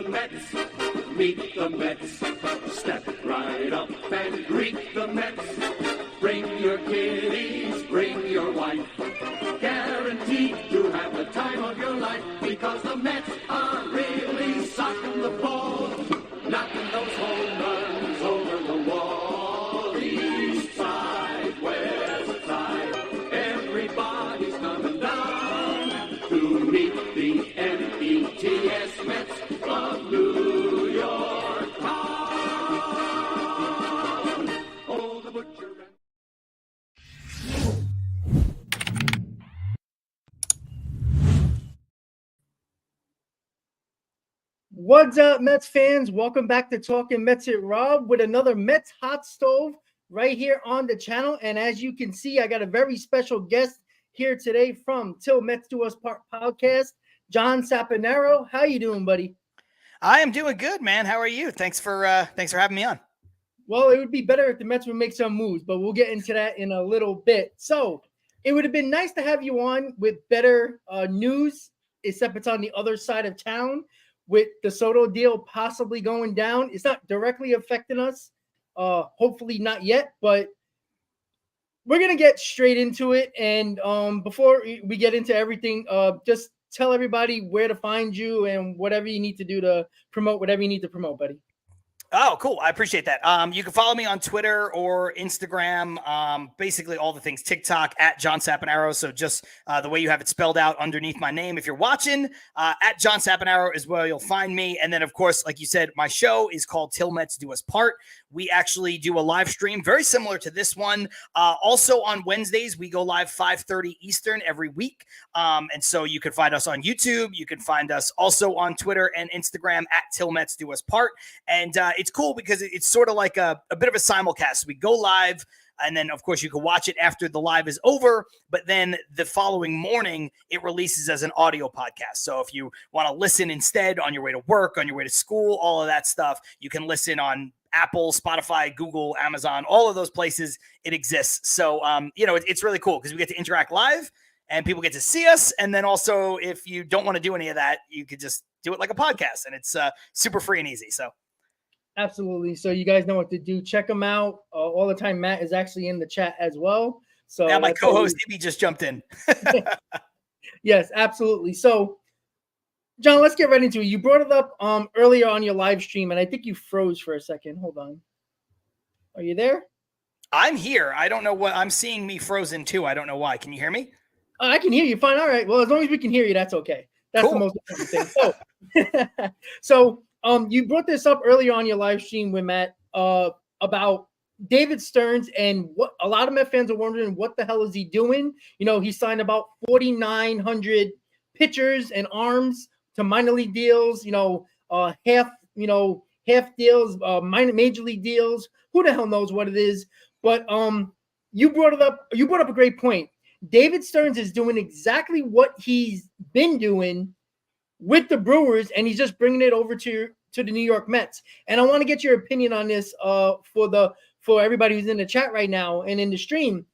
the Mets, meet the Mets. Step right up and greet the Mets. Bring your kiddies, bring your wife. Guaranteed to have the time of your life, because the Mets are really socking the ball, knocking those home runs over the wall. East side, west side, everybody's coming down to meet the METS Mets of New York town. Oh, the butcher. What's up, Mets fans? Welcome back to Talking Mets with Rob with another Mets hot stove right here on the channel. And as you can see, I got a very special guest here today from Till Mets Do Us Part podcast, John Saponaro. How you doing, buddy? I am doing good, man. How are you? Thanks for having me on. Well, it would be better if the Mets would make some moves, but we'll get into that in a little bit. So it would have been nice to have you on with better news, except it's on the other side of town. With the Soto deal possibly going down, it's not directly affecting us. Hopefully not yet, but we're going to get straight into it. And before we get into everything, just tell everybody where to find you and whatever you need to do to promote whatever you need to promote, buddy. Oh, cool. I appreciate that. You can follow me on Twitter or Instagram, basically all the things, TikTok at John Saponaro. So just the way you have it spelled out underneath my name. If you're watching, at John Saponaro is where you'll find me. And then, of course, like you said, my show is called Till Mets Do Us Part. We actually do a live stream very similar to this one. Also on Wednesdays, we go live 5:30 Eastern every week. And so you can find us on YouTube. You can find us also on Twitter and Instagram at Till Mets Do Us Part. And it's cool because it's sort of like a bit of a simulcast. We go live, and then, of course, you can watch it after the live is over, but then the following morning, it releases as an audio podcast. So if you want to listen instead on your way to work, on your way to school, all of that stuff, you can listen on Apple, Spotify, Google, Amazon, all of those places. It exists. So, it's really cool because we get to interact live and people get to see us. And then also, if you don't want to do any of that, you could just do it like a podcast, and it's super free and easy. So. Absolutely. So you guys know what to do. Check them out all the time. Matt is actually in the chat as well. So yeah, my co-host Ibby just jumped in. Yes, absolutely. So, John, let's get right into it. You brought it up earlier on your live stream, and I think you froze for a second. Hold on. Are you there? I'm here. I don't know what I'm seeing. Me frozen too. I don't know why. Can you hear me? I can hear you fine. All right. Well, as long as we can hear you, that's okay. That's cool. The most important thing. So you brought this up earlier on your live stream with Matt about David Stearns, and what a lot of Met fans are wondering, what the hell is he doing? You know, he signed about 4,900 pitchers and arms to minor league deals, half deals, major league deals. Who the hell knows what it is? But you brought up a great point. David Stearns is doing exactly what he's been doing with the Brewers, and he's just bringing it over to the New York Mets. And I want to get your opinion on this for everybody who's in the chat right now and in the stream.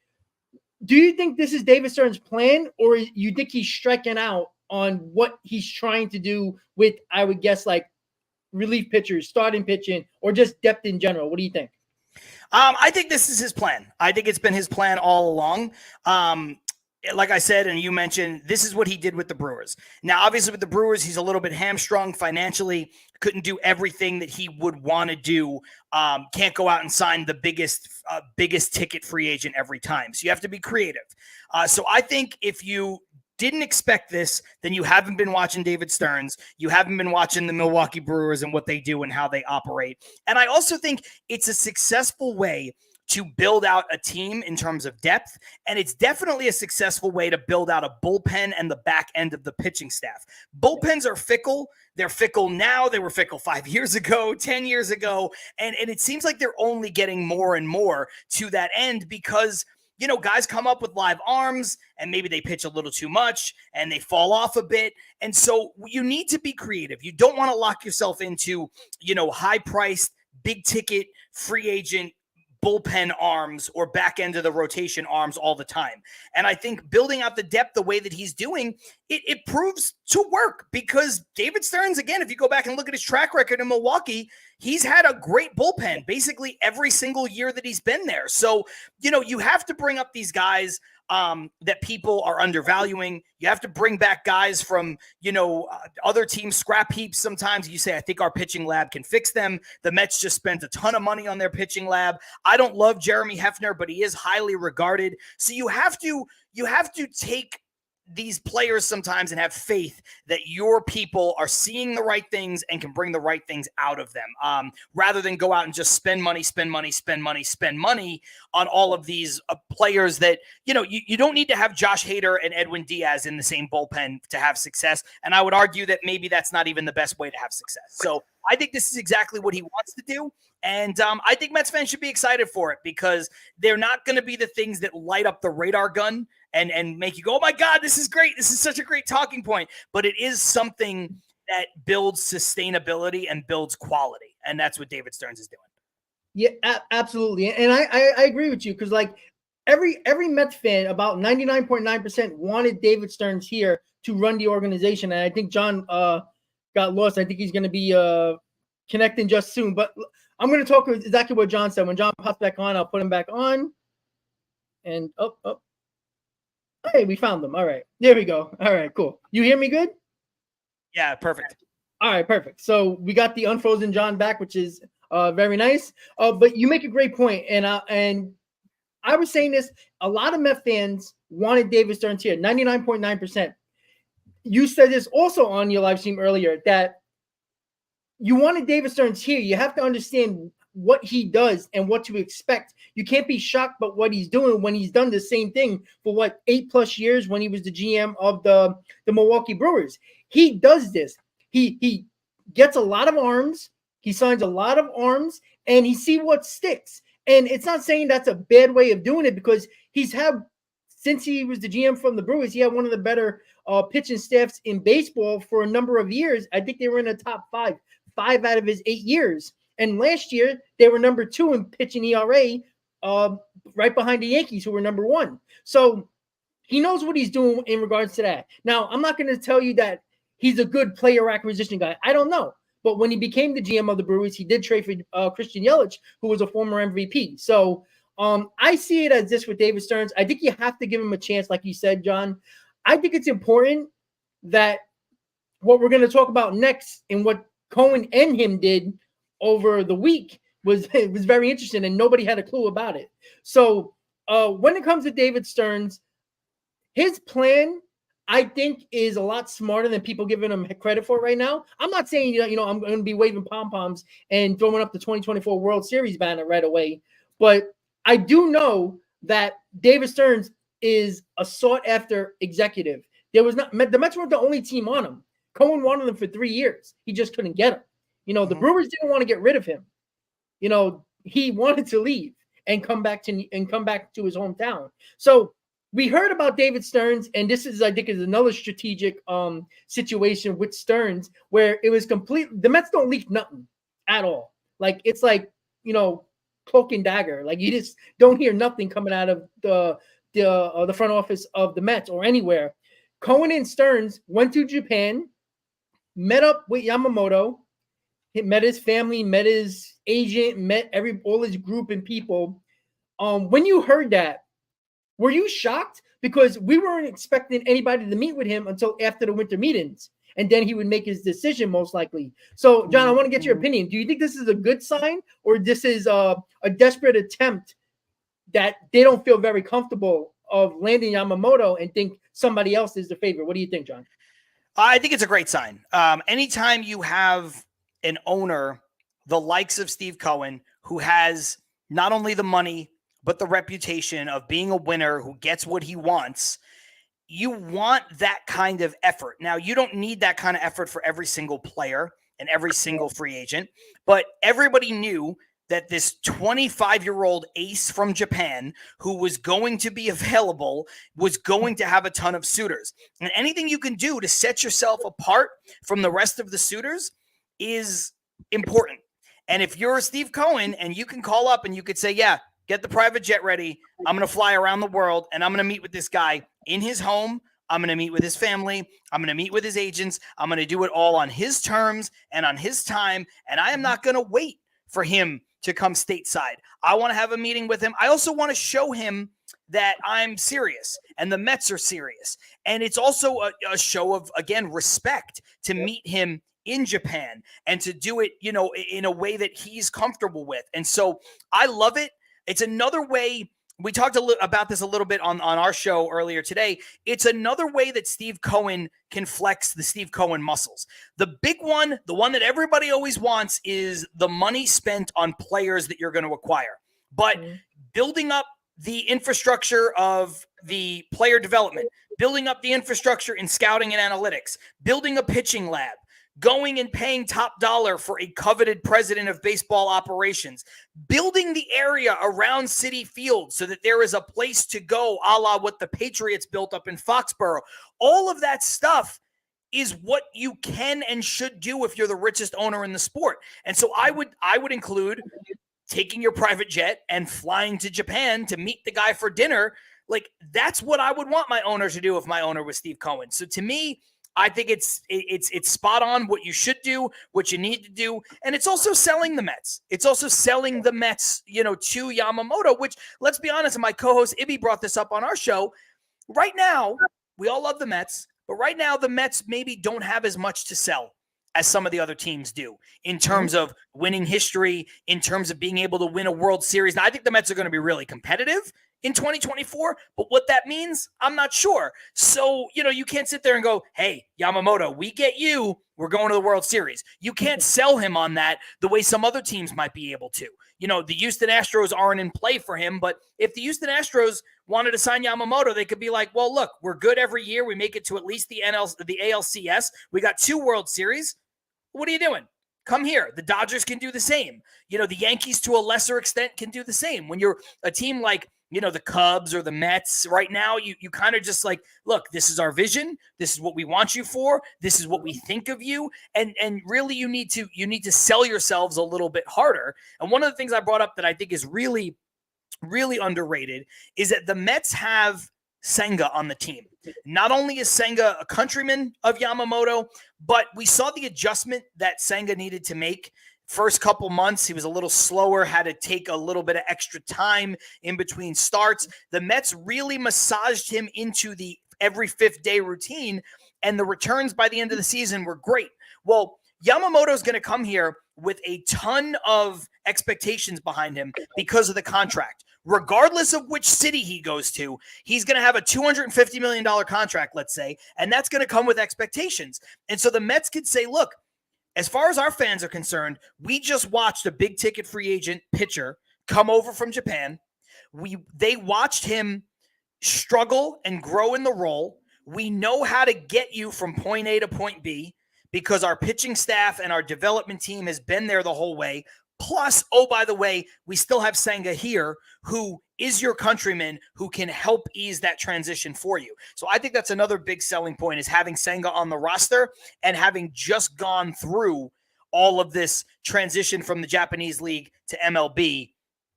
Do you think this is David Stearns' plan, or you think he's striking out on what he's trying to do with, I would guess, like relief pitchers, starting pitching, or just depth in general? What do you think? I think this is his plan. I think it's been his plan all along. Like I said, and you mentioned, this is what he did with the Brewers. Now, obviously, with the Brewers, he's a little bit hamstrung financially, couldn't do everything that he would want to do. Can't go out and sign the biggest ticket free agent every time. So you have to be creative. So I think if you didn't expect this, then you haven't been watching David Stearns. You haven't been watching the Milwaukee Brewers and what they do and how they operate. And I also think it's a successful way to build out a team in terms of depth. And it's definitely a successful way to build out a bullpen and the back end of the pitching staff. Bullpens are fickle. They're fickle now. They were fickle 5 years ago, 10 years ago. And it seems like they're only getting more and more to that end because, guys come up with live arms and maybe they pitch a little too much and they fall off a bit. And so you need to be creative. You don't want to lock yourself into, high priced, big ticket, free agent bullpen arms or back end of the rotation arms all the time. And I think building out the depth the way that he's doing, it proves to work, because David Stearns, again, if you go back and look at his track record in Milwaukee, he's had a great bullpen basically every single year that he's been there. So, you have to bring up these guys that people are undervaluing. You have to bring back guys from, other teams' scrap heaps. Sometimes you say, I think our pitching lab can fix them. The Mets just spent a ton of money on their pitching lab. I don't love Jeremy Hefner, but he is highly regarded. So you have to take these players sometimes and have faith that your people are seeing the right things and can bring the right things out of them, rather than go out and just spend money on all of these players that, you don't need to have Josh Hader and Edwin Diaz in the same bullpen to have success. And I would argue that maybe that's not even the best way to have success. So I think this is exactly what he wants to do. And I think Mets fans should be excited for it, because they're not going to be the things that light up the radar gun and make you go, oh my God, this is great. This is such a great talking point. But it is something that builds sustainability and builds quality. And that's what David Stearns is doing. Yeah, absolutely. And I agree with you, because like every Mets fan, about 99.9% wanted David Stearns here to run the organization. And I think John got lost. I think he's going to be connecting just soon. But I'm going to talk exactly what John said. When John pops back on, I'll put him back on. And hey, we found them. All right. There we go. All right, cool. You hear me good? Yeah, perfect. All right, perfect. So we got the unfrozen John back, which is very nice. But you make a great point. And I was saying this, a lot of Met fans wanted David Stearns here, 99.9%. You said this also on your live stream earlier, that you wanted David Stearns here. You have to understand what he does and what to expect. You can't be shocked by what he's doing when he's done the same thing for 8+ years when he was the GM of the Milwaukee Brewers. He does this. He gets a lot of arms. He signs a lot of arms, and he see what sticks. And it's not saying that's a bad way of doing it, because he's had, since he was the GM from the Brewers, he had one of the better pitching staffs in baseball for a number of years. I think they were in the top 5 out of his 8 years. And last year, they were number 2 in pitching ERA, right behind the Yankees, who were number 1. So he knows what he's doing in regards to that. Now, I'm not going to tell you that he's a good player acquisition guy. I don't know. But when he became the GM of the Brewers, he did trade for Christian Yelich, who was a former MVP. So I see it as this with David Stearns. I think you have to give him a chance, like you said, John. I think it's important that what we're going to talk about next and what Cohen and him did over the week was very interesting, and nobody had a clue about it. So when it comes to David Stearns, his plan, I think, is a lot smarter than people giving him credit for right now. I'm not saying, I'm going to be waving pom-poms and throwing up the 2024 World Series banner right away, but I do know that David Stearns is a sought-after executive. The Mets weren't the only team on him. Cohen wanted him for 3 years. He just couldn't get him. The Brewers didn't want to get rid of him. He wanted to leave and come back to his hometown. So we heard about David Stearns, and this is, I think, is another strategic situation with Stearns, where it was complete. The Mets don't leak nothing at all. Like, it's like, cloak and dagger. Like, you just don't hear nothing coming out of the front office of the Mets or anywhere. Cohen and Stearns went to Japan, met up with Yamamoto, met his family, met his agent, met all his group and people. When you heard that, were you shocked? Because we weren't expecting anybody to meet with him until after the winter meetings, and then he would make his decision most likely. So, John, I want to get your opinion. Do you think this is a good sign, or this is a desperate attempt that they don't feel very comfortable of landing Yamamoto and think somebody else is the favorite? What do you think, John? I think it's a great sign. Anytime you have an owner, the likes of Steve Cohen, who has not only the money, but the reputation of being a winner who gets what he wants, you want that kind of effort. Now, you don't need that kind of effort for every single player and every single free agent, but everybody knew that this 25-year-old ace from Japan who was going to be available was going to have a ton of suitors. And anything you can do to set yourself apart from the rest of the suitors is important. And if you're Steve Cohen and you can call up and you could say, yeah, get the private jet ready. I'm going to fly around the world, and I'm going to meet with this guy in his home. I'm going to meet with his family. I'm going to meet with his agents. I'm going to do it all on his terms and on his time. And I am not going to wait for him to come stateside. I want to have a meeting with him. I also want to show him that I'm serious and the Mets are serious. And it's also a show of, again, respect to meet him in Japan and to do it, in a way that he's comfortable with. And so I love it. It's another way. We talked about this a little bit on our show earlier today. It's another way that Steve Cohen can flex the Steve Cohen muscles. The big one, the one that everybody always wants, is the money spent on players that you're going to acquire. But building up the infrastructure of the player development, building up the infrastructure in scouting and analytics, building a pitching lab, going and paying top dollar for a coveted president of baseball operations, building the area around Citi Field so that there is a place to go, a la what the Patriots built up in Foxborough. All of that stuff is what you can and should do if you're the richest owner in the sport. And so I would include taking your private jet and flying to Japan to meet the guy for dinner. Like, that's what I would want my owner to do if my owner was Steve Cohen. So to me, I think it's spot on what you should do, what you need to do. And it's also selling the Mets. It's also selling the Mets, to Yamamoto, which, let's be honest, and my co-host Ibby brought this up on our show. Right now, we all love the Mets, but right now the Mets maybe don't have as much to sell as some of the other teams do in terms of winning history, in terms of being able to win a World Series. Now, I think the Mets are going to be really competitive in 2024, but what that means, I'm not sure. So, you can't sit there and go, hey, Yamamoto, we get you. We're going to the World Series. You can't sell him on that the way some other teams might be able to. The Houston Astros aren't in play for him, but if the Houston Astros wanted to sign Yamamoto, they could be like, well, look, we're good every year. We make it to at least the ALCS. We got 2 World Series. What are you doing? Come here. The Dodgers can do the same. The Yankees to a lesser extent can do the same. When you're a team like, the Cubs or the Mets right now, you kind of just like, look, this is our vision. This is what we want you for. This is what we think of you. And really you need to sell yourselves a little bit harder. And one of the things I brought up that I think is really, really underrated is that the Mets have Senga on the team. Not only is Senga a countryman of Yamamoto, but we saw the adjustment that Senga needed to make. First couple months, he was a little slower, had to take a little bit of extra time in between starts. The Mets really massaged him into the every 5th day routine, and the returns by the end of the season were great. Well, Yamamoto is going to come here with a ton of expectations behind him because of the contract. Regardless of which city he goes to, he's going to have a $250 million contract, let's say, and that's going to come with expectations. And so the Mets could say, look, as far as our fans are concerned, we just watched a big ticket free agent pitcher come over from Japan. They watched him struggle and grow in the role. We know how to get you from point A to point B because our pitching staff and our development team has been there the whole way. Plus, oh, by the way, we still have Senga here, who is your countryman, who can help ease that transition for you. So I think that's another big selling point, is having Senga on the roster and having just gone through all of this transition from the Japanese league to MLB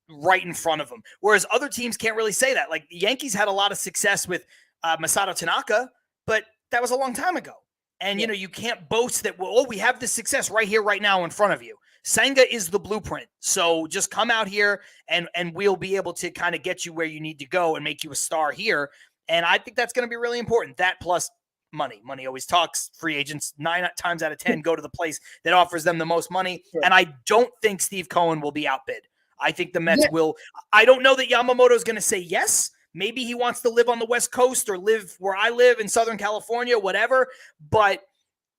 right in front of them. Whereas other teams can't really say that. Like the Yankees had a lot of success with Masato Tanaka, but that was a long time ago. And, you can't boast that, we have this success right here, right now in front of you. Senga is the blueprint. So just come out here and we'll be able to kind of get you where you need to go and make you a star here. And I think that's going to be really important. That plus money. Money always talks. Free agents 9 times out of 10 go to the place that offers them the most money. Sure. And I don't think Steve Cohen will be outbid. I think the Mets will. I don't know that Yamamoto is going to say yes. Maybe he wants to live on the West Coast or live where I live in Southern California, whatever. But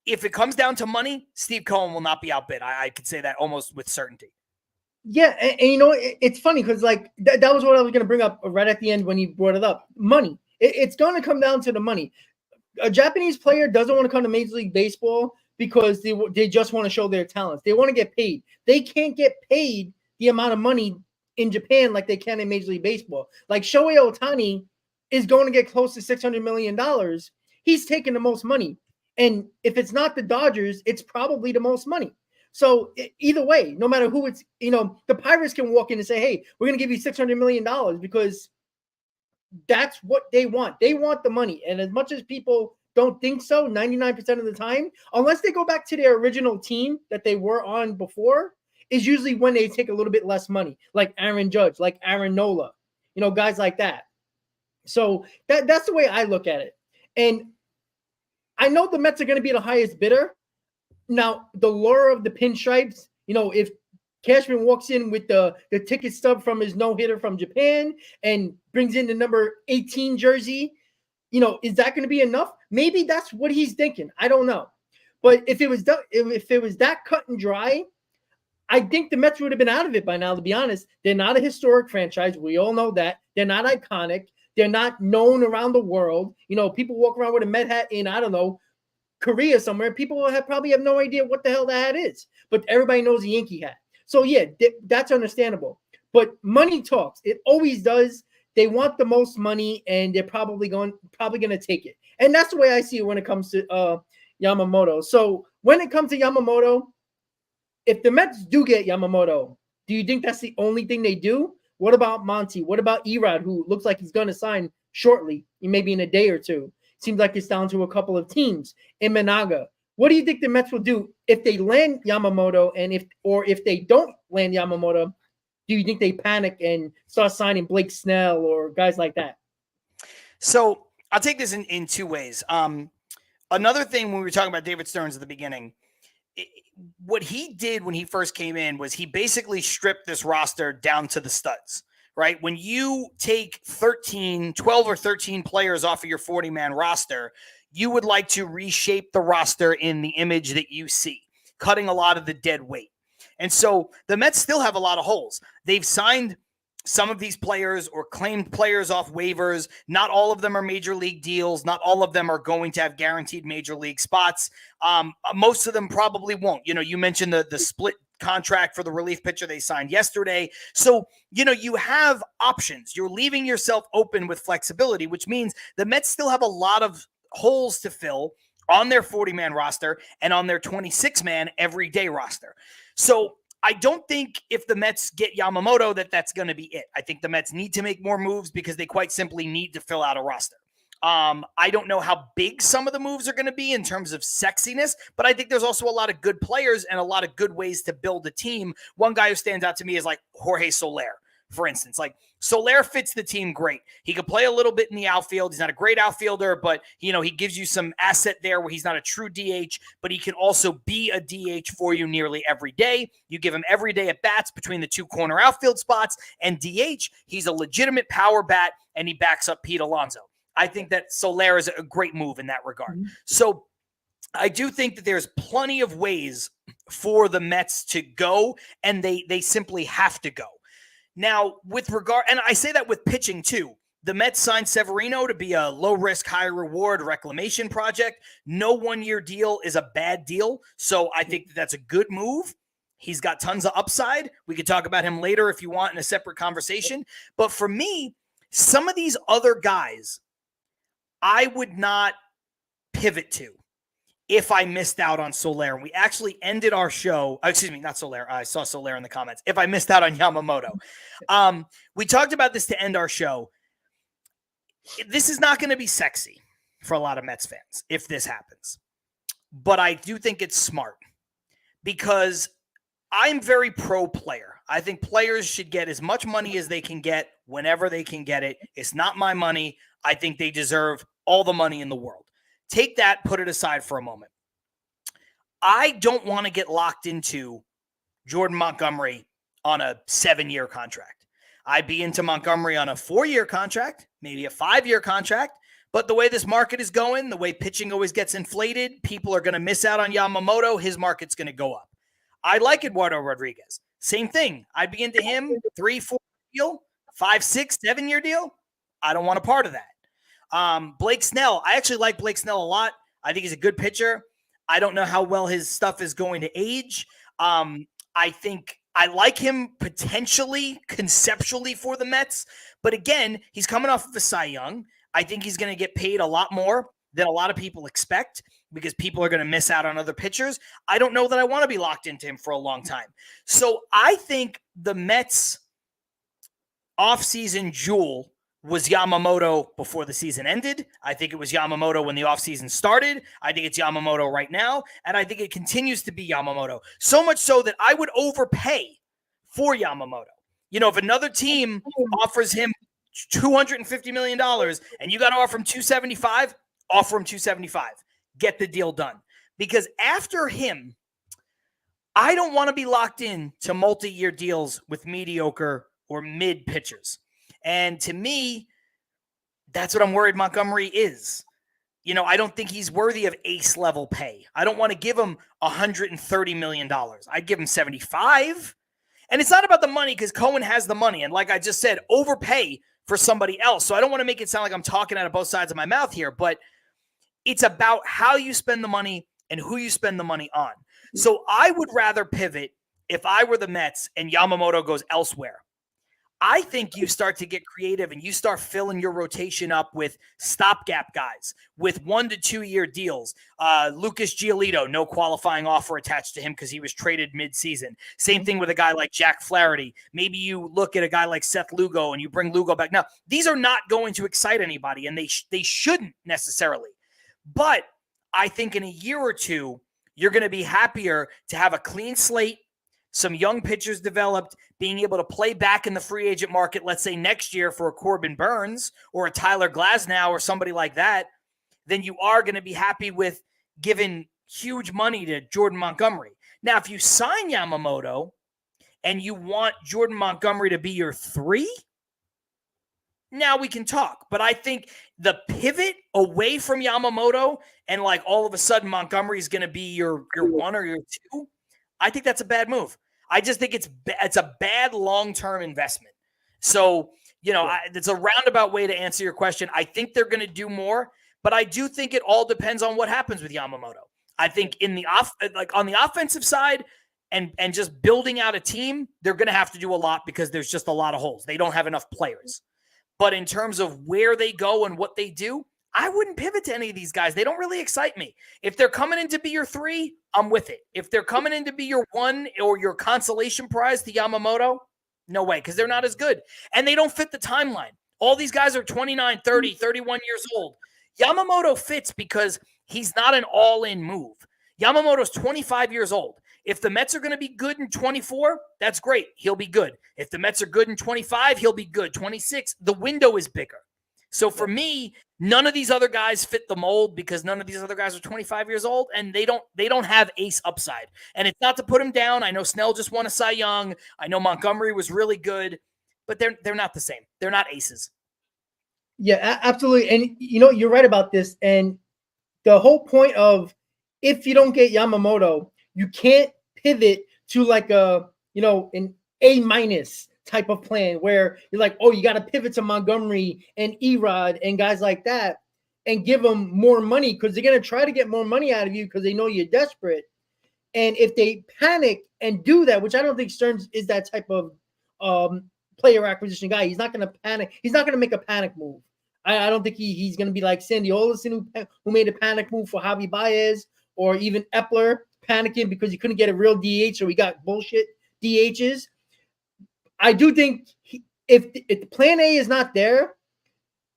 if it comes down to money, Steve Cohen will not be outbid. I could say that almost with certainty. Yeah, and it's funny because like that was what I was going to bring up right at the end when you brought it up. Money. It's going to come down to the money. A Japanese player doesn't want to come to Major League Baseball because they just want to show their talents. They want to get paid. They can't get paid the amount of money in Japan like they can in Major League Baseball. Like Shohei Ohtani is going to get close to $600 million. He's taking the most money. And if it's not the Dodgers, it's probably the most money. So either way, no matter who it's, the Pirates can walk in and say, hey, we're going to give you $600 million because that's what they want. They want the money. And as much as people don't think so, 99% of the time, unless they go back to their original team that they were on before, is usually when they take a little bit less money, like Aaron Judge, like Aaron Nola, guys like that. So that's the way I look at it. And I know the Mets are going to be the highest bidder. Now, the lure of the pinstripes, if Cashman walks in with the ticket stub from his no-hitter from Japan and brings in the number 18 jersey, is that going to be enough? Maybe that's what he's thinking. I don't know. But if it was that cut and dry, I think the Mets would have been out of it by now, to be honest. They're not a historic franchise. We all know that. They're not iconic. They're not known around the world. People walk around with a Met hat in, I don't know, Korea somewhere. People probably have no idea what the hell that hat is. But everybody knows a Yankee hat. So, yeah, that's understandable. But money talks. It always does. They want the most money, and they're probably going to take it. And that's the way I see it when it comes to Yamamoto. So when it comes to Yamamoto, if the Mets do get Yamamoto, do you think that's the only thing they do? What about Monty? What about Erod, who looks like he's going to sign shortly, maybe in a day or two? Seems like it's down to a couple of teams. In Managa, what do you think the Mets will do if they land Yamamoto, and if they don't land Yamamoto? Do you think they panic and start signing Blake Snell or guys like that? So I'll take this in two ways. Another thing, when we were talking about David Stearns at the beginning, what he did when he first came in was he basically stripped this roster down to the studs, right? When you take 12 or 13 players off of your 40-man roster, you would like to reshape the roster in the image that you see, cutting a lot of the dead weight. And so the Mets still have a lot of holes. They've signed some of these players or claimed players off waivers. Not all of them are major league deals. Not all of them are going to have guaranteed major league spots. Most of them probably won't. You mentioned the split contract for the relief pitcher they signed yesterday. So, you have options. You're leaving yourself open with flexibility, which means the Mets still have a lot of holes to fill on their 40-man roster and on their 26-man everyday roster. So I don't think if the Mets get Yamamoto that's going to be it. I think the Mets need to make more moves because they quite simply need to fill out a roster. I don't know how big some of the moves are going to be in terms of sexiness, but I think there's also a lot of good players and a lot of good ways to build a team. One guy who stands out to me is like Jorge Soler, for instance. Like Soler fits the team great. He could play a little bit in the outfield. He's not a great outfielder, but he gives you some asset there where he's not a true DH, but he can also be a DH for you nearly every day. You give him every day at bats between the two corner outfield spots, and DH, he's a legitimate power bat, and he backs up Pete Alonso. I think that Soler is a great move in that regard. Mm-hmm. So I do think that there's plenty of ways for the Mets to go, and they simply have to go. Now, with regard, and I say that with pitching too, the Mets signed Severino to be a low-risk, high-reward reclamation project. No one-year deal is a bad deal, so I think that's a good move. He's got tons of upside. We could talk about him later if you want in a separate conversation. But for me, some of these other guys, I would not pivot to if I missed out on Soler. We actually ended our show. Excuse me, not Soler. I saw Soler in the comments. If I missed out on Yamamoto. We talked about this to end our show. This is not going to be sexy for a lot of Mets fans if this happens. But I do think it's smart because I'm very pro player. I think players should get as much money as they can get whenever they can get it. It's not my money. I think they deserve all the money in the world. Take that, put it aside for a moment. I don't want to get locked into Jordan Montgomery on a 7-year contract. I'd be into Montgomery on a 4-year contract, maybe a 5-year contract. But the way this market is going, the way pitching always gets inflated, people are going to miss out on Yamamoto. His market's going to go up. I like Eduardo Rodriguez. Same thing. I'd be into him, 3-4 deal, 5, 6, 7-year deal. I don't want a part of that. Blake Snell. I actually like Blake Snell a lot. I think he's a good pitcher. I don't know how well his stuff is going to age. I think I like him potentially, conceptually for the Mets. But again, he's coming off of a Cy Young. I think he's going to get paid a lot more than a lot of people expect because people are going to miss out on other pitchers. I don't know that I want to be locked into him for a long time. So I think the Mets offseason jewel was Yamamoto before the season ended. I think it was Yamamoto when the offseason started. I think it's Yamamoto right now. And I think it continues to be Yamamoto. So much so that I would overpay for Yamamoto. You know, if another team offers him $250 million and you got to offer him $275, offer him $275. Get the deal done. Because after him, I don't want to be locked in to multi-year deals with mediocre or mid pitchers. And to me, that's what I'm worried Montgomery is. You know, I don't think he's worthy of ace level pay. I don't want to give him $130 million. I'd give him 75. And it's not about the money because Cohen has the money. And like I just said, overpay for somebody else. So I don't want to make it sound like I'm talking out of both sides of my mouth here, but it's about how you spend the money and who you spend the money on. So I would rather pivot if I were the Mets and Yamamoto goes elsewhere. I think you start to get creative and you start filling your rotation up with stopgap guys, with 1 to 2 year deals. Lucas Giolito, no qualifying offer attached to him because he was traded mid-season. Same thing with a guy like Jack Flaherty. Maybe you look at a guy like Seth Lugo and you bring Lugo back. Now, these are not going to excite anybody, and they shouldn't necessarily. But I think in a year or two, you're going to be happier to have a clean slate, some young pitchers developed, being able to play back in the free agent market, let's say next year for a Corbin Burns or a Tyler Glasnow or somebody like that, then you are going to be happy with giving huge money to Jordan Montgomery. Now, if you sign Yamamoto and you want Jordan Montgomery to be your 3, now we can talk. But I think the pivot away from Yamamoto and like all of a sudden Montgomery is going to be your 1 or your 2, I think that's a bad move. I just think it's a bad long-term investment. So, you know, it's a roundabout way to answer your question. I think they're going to do more, but I do think it all depends on what happens with Yamamoto. I think on the offensive side and just building out a team, they're going to have to do a lot because there's just a lot of holes. They don't have enough players. But in terms of where they go and what they do, I wouldn't pivot to any of these guys. They don't really excite me. If they're coming in to be your 3, I'm with it. If they're coming in to be your 1 or your consolation prize to Yamamoto, no way, because they're not as good. And they don't fit the timeline. All these guys are 29, 30, 31 years old. Yamamoto fits because he's not an all-in move. Yamamoto's 25 years old. If the Mets are going to be good in 24, that's great. He'll be good. If the Mets are good in 25, he'll be good. 26, the window is bigger. So for me, none of these other guys fit the mold because none of these other guys are 25 years old and they don't have ace upside. And it's not to put them down. I know Snell just won a Cy Young. I know Montgomery was really good, but they're not the same. They're not aces. Yeah, absolutely. And you know, you're right about this. And the whole point of if you don't get Yamamoto, you can't pivot to like an A- type of plan where you're like, oh, you got to pivot to Montgomery and Erod and guys like that and give them more money because they're going to try to get more money out of you because they know you're desperate. And if they panic and do that, which I don't think Stearns is that type of player acquisition guy, he's not going to panic. He's not going to make a panic move. I don't think he's going to be like Sandy Olson who made a panic move for Javi Baez or even Epler panicking because he couldn't get a real DH, so he got bullshit DHs. I do think if plan A is not there,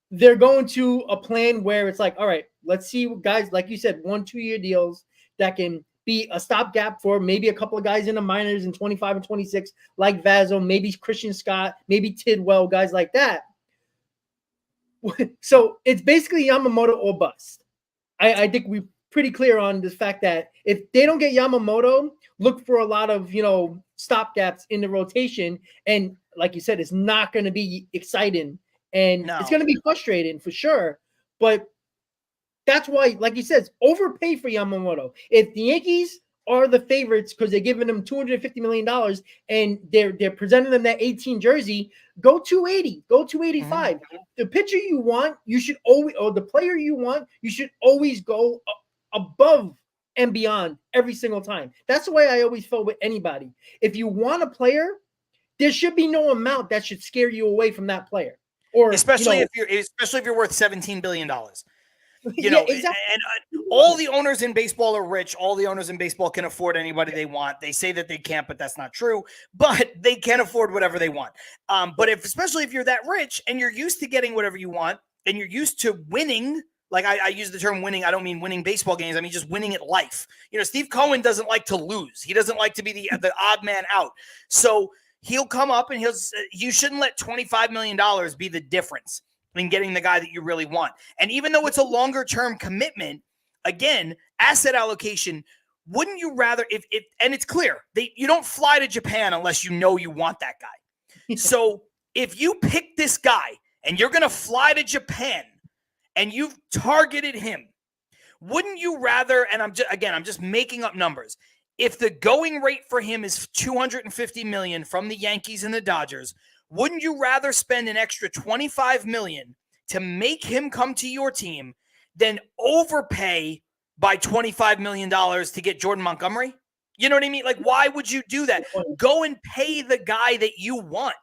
they're going to a plan where it's like, all right, let's see guys, like you said, 1-2 year deals that can be a stopgap for maybe a couple of guys in the minors in 25 and 26, like Vazzo, maybe Christian Scott, maybe Tidwell, guys like that. So it's basically Yamamoto or bust. I think we're pretty clear on the fact that if they don't get Yamamoto, look for a lot of, stopgaps in the rotation. And like you said, it's not going to be exciting and it's going to be frustrating for sure. But that's why, like you said, overpay for Yamamoto. If the Yankees are the favorites because they're giving them $250 million and they're presenting them that 18 jersey, go 280, go 285. Mm-hmm. The pitcher you want, you should always, or the player you want, you should always go above and beyond every single time. That's the way I always felt with anybody. If you want a player, there should be no amount that should scare you away from that player. Or especially if you're worth $17 billion. You know, exactly. And all the owners in baseball are rich. All the owners in baseball can afford anybody they want. They say that they can't, but that's not true. But they can afford whatever they want. But especially if you're that rich and you're used to getting whatever you want and you're used to winning, like I use the term winning. I don't mean winning baseball games. I mean just winning at life. You know, Steve Cohen doesn't like to lose. He doesn't like to be the odd man out. So he'll come up and you shouldn't let $25 million be the difference in getting the guy that you really want. And even though it's a longer term commitment, again, asset allocation, wouldn't you rather and it's clear you don't fly to Japan unless you know you want that guy. So if you pick this guy and you're going to fly to Japan and you've targeted him, wouldn't you rather, and I'm just making up numbers. If the going rate for him is $250 million from the Yankees and the Dodgers, wouldn't you rather spend an extra $25 million to make him come to your team than overpay by $25 million to get Jordan Montgomery? You know what I mean? Like, why would you do that? Go and pay the guy that you want.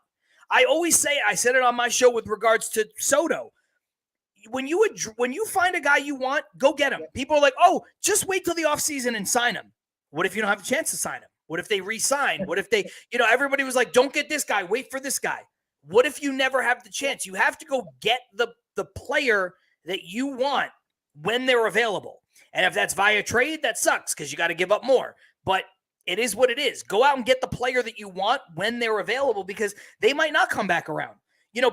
I always say, I said it on my show with regards to Soto. When you find a guy you want, go get him. People are like, oh, just wait till the offseason and sign him. What if you don't have a chance to sign him? What if they re-sign? What if they, everybody was like, don't get this guy, wait for this guy. What if you never have the chance? You have to go get the player that you want when they're available. And if that's via trade, that sucks because you got to give up more. But it is what it is. Go out and get the player that you want when they're available because they might not come back around.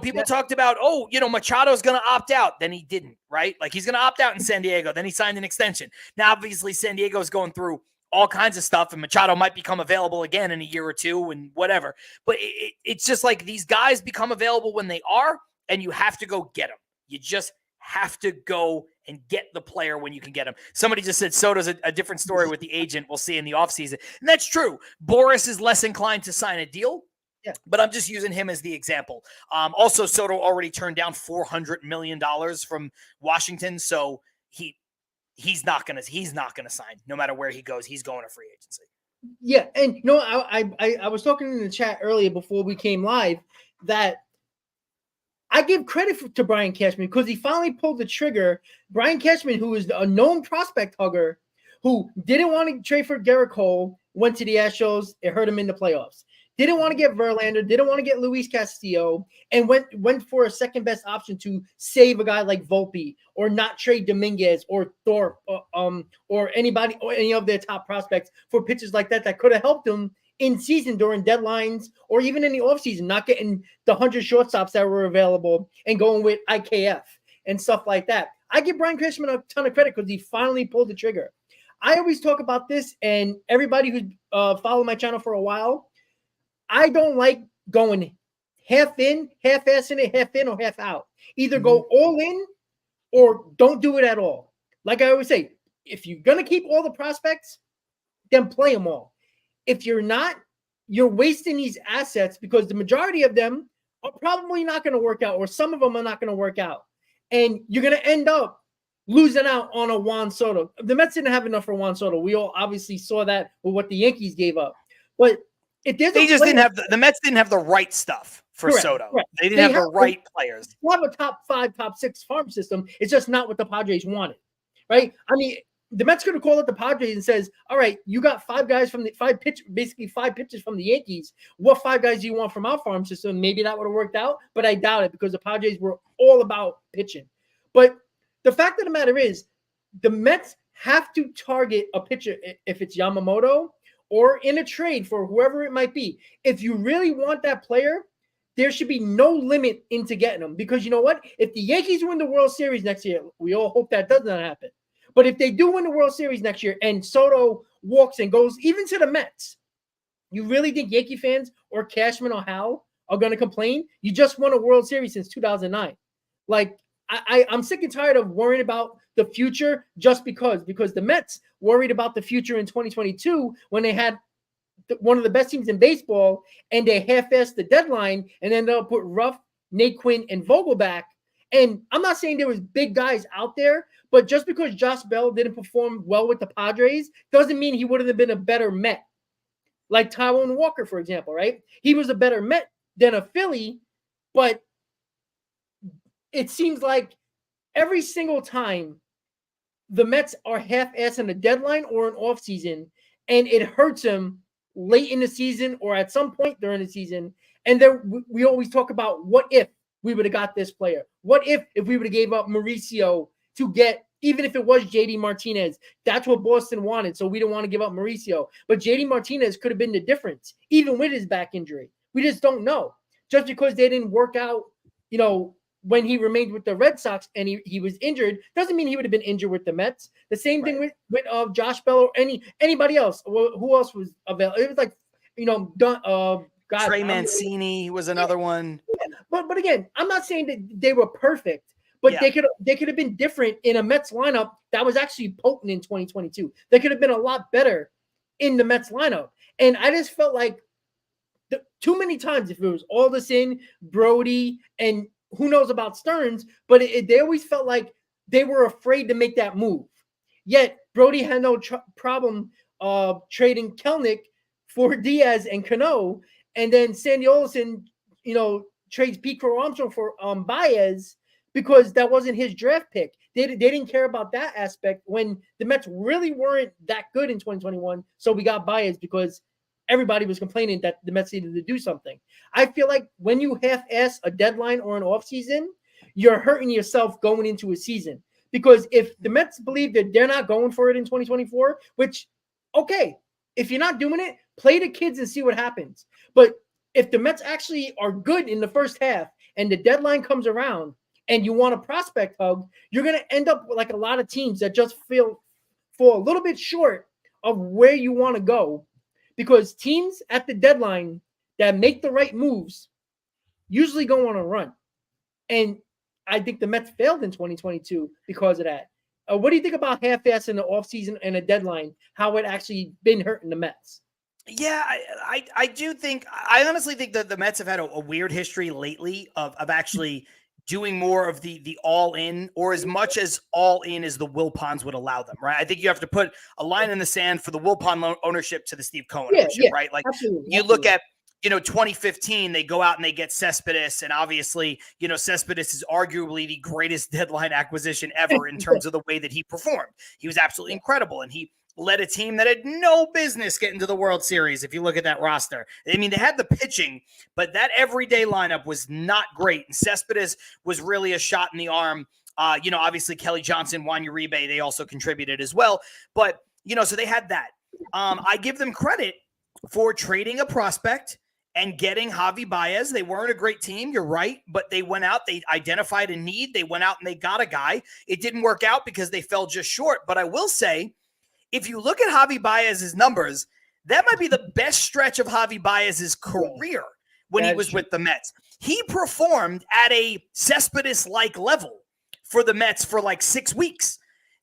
People talked about, Machado's going to opt out. Then he didn't, right? Like he's going to opt out in San Diego. Then he signed an extension. Now, obviously, San Diego's going through all kinds of stuff, and Machado might become available again in a year or two and whatever. But it's just like these guys become available when they are, and you have to go get them. You just have to go and get the player when you can get him. Somebody just said Soto's a different story with the agent. We'll see in the offseason. And that's true. Boris is less inclined to sign a deal. Yeah. But I'm just using him as the example. Also, Soto already turned down $400 million from Washington, so he's not gonna sign no matter where he goes. He's going to free agency. Yeah, and I was talking in the chat earlier before we came live that I give credit to Brian Cashman because he finally pulled the trigger. Brian Cashman, who is a known prospect hugger, who didn't want to trade for Gerrit Cole, went to the Astros. It hurt him in the playoffs. Didn't want to get Verlander, didn't want to get Luis Castillo, and went for a second best option to save a guy like Volpe or not trade Dominguez or Thorpe or anybody or any of their top prospects for pitchers like that could have helped them in season during deadlines or even in the offseason, not getting the 100 shortstops that were available and going with IKF and stuff like that. I give Brian Cashman a ton of credit because he finally pulled the trigger. I always talk about this, and everybody who's followed my channel for a while, I don't like going half in, half-assing it, half in or half out. Either go all in or don't do it at all. Like I always say, if you're going to keep all the prospects, then play them all. If you're not, you're wasting these assets because the majority of them are probably not going to work out, or some of them are not going to work out. And you're going to end up losing out on a Juan Soto. The Mets didn't have enough for Juan Soto. We all obviously saw that with what the Yankees gave up. But the Mets didn't have the right stuff for Soto. Correct. They didn't have the right players. They have a top 5, top 6 farm system. It's just not what the Padres wanted, right? I mean, the Mets could have called up the Padres and says, all right, you got 5 guys from the 5 pitchers from the Yankees. What 5 guys do you want from our farm system? Maybe that would have worked out, but I doubt it because the Padres were all about pitching. But the fact of the matter is the Mets have to target a pitcher if it's Yamamoto or in a trade for whoever it might be. If you really want that player, there should be no limit into getting them. Because you know what? If the Yankees win the World Series next year, we all hope that does not happen. But if they do win the World Series next year and Soto walks and goes even to the Mets, you really think Yankee fans or Cashman or Hal are going to complain? You just won a World Series since 2009. Like, I'm sick and tired of worrying about the future just because the Mets worried about the future in 2022 when they had one of the best teams in baseball and they half-assed the deadline and then they'll put Ruff, Nate Quinn, and Vogelback. And I'm not saying there was big guys out there, but just because Josh Bell didn't perform well with the Padres doesn't mean he wouldn't have been a better Met. Like Taijuan Walker, for example, right? He was a better Met than a Philly, but it seems like every single time the Mets are half-assed in a deadline or an offseason, and it hurts them late in the season or at some point during the season. And then we always talk about what if we would have got this player? What if we would have gave up Mauricio to get, even if it was JD Martinez? That's what Boston wanted, so we didn't want to give up Mauricio. But JD Martinez could have been the difference, even with his back injury. We just don't know. Just because they didn't work out, when he remained with the Red Sox and he was injured, doesn't mean he would have been injured with the Mets. The same thing with Josh Bell or anybody else. Who else was available? It was like, Trey Mancini was another one. Yeah. But again, I'm not saying that they were perfect, but they could have been different in a Mets lineup that was actually potent in 2022. They could have been a lot better in the Mets lineup. And I just felt like too many times, if it was Alderson, Brody, and who knows about Stearns, but they always felt like they were afraid to make that move. Yet Brody had no problem trading Kelnick for Diaz and Cano, and then Sandy Alderson, trades Pete Crow Armstrong for Baez because that wasn't his draft pick. They didn't care about that aspect when the Mets really weren't that good in 2021. So we got Baez because everybody was complaining that the Mets needed to do something. I feel like when you half-ass a deadline or an offseason, you're hurting yourself going into a season. Because if the Mets believe that they're not going for it in 2024, which, okay, if you're not doing it, play the kids and see what happens. But if the Mets actually are good in the first half and the deadline comes around and you want a prospect hug, you're going to end up like a lot of teams that just fall a little bit short of where you want to go. Because teams at the deadline that make the right moves usually go on a run. And I think the Mets failed in 2022 because of that. What do you think about half-ass in the offseason and a deadline, how it actually been hurting the Mets? Yeah, I do think, I honestly think that the Mets have had a weird history lately of actually doing more of the all-in, or as much as all-in as the Wilpons would allow them, right? I think you have to put a line in the sand for the Wilpon ownership to the Steve Cohen ownership, right? Like you look at, 2015, they go out and they get Cespedes, and obviously, Cespedes is arguably the greatest deadline acquisition ever in terms of the way that he performed. He was absolutely incredible, and he led a team that had no business getting to the World Series. If you look at that roster, I mean, they had the pitching, but that everyday lineup was not great. And Cespedes was really a shot in the arm. Obviously Kelly Johnson, Juan Uribe, they also contributed as well. But, so they had that. I give them credit for trading a prospect and getting Javi Baez. They weren't a great team, you're right, but they went out, they identified a need, they went out and they got a guy. It didn't work out because they fell just short. But I will say, if you look at Javi Baez's numbers, that might be the best stretch of Javi Baez's career when he was with the Mets. He performed at a Cespedes-like level for the Mets for like 6 weeks.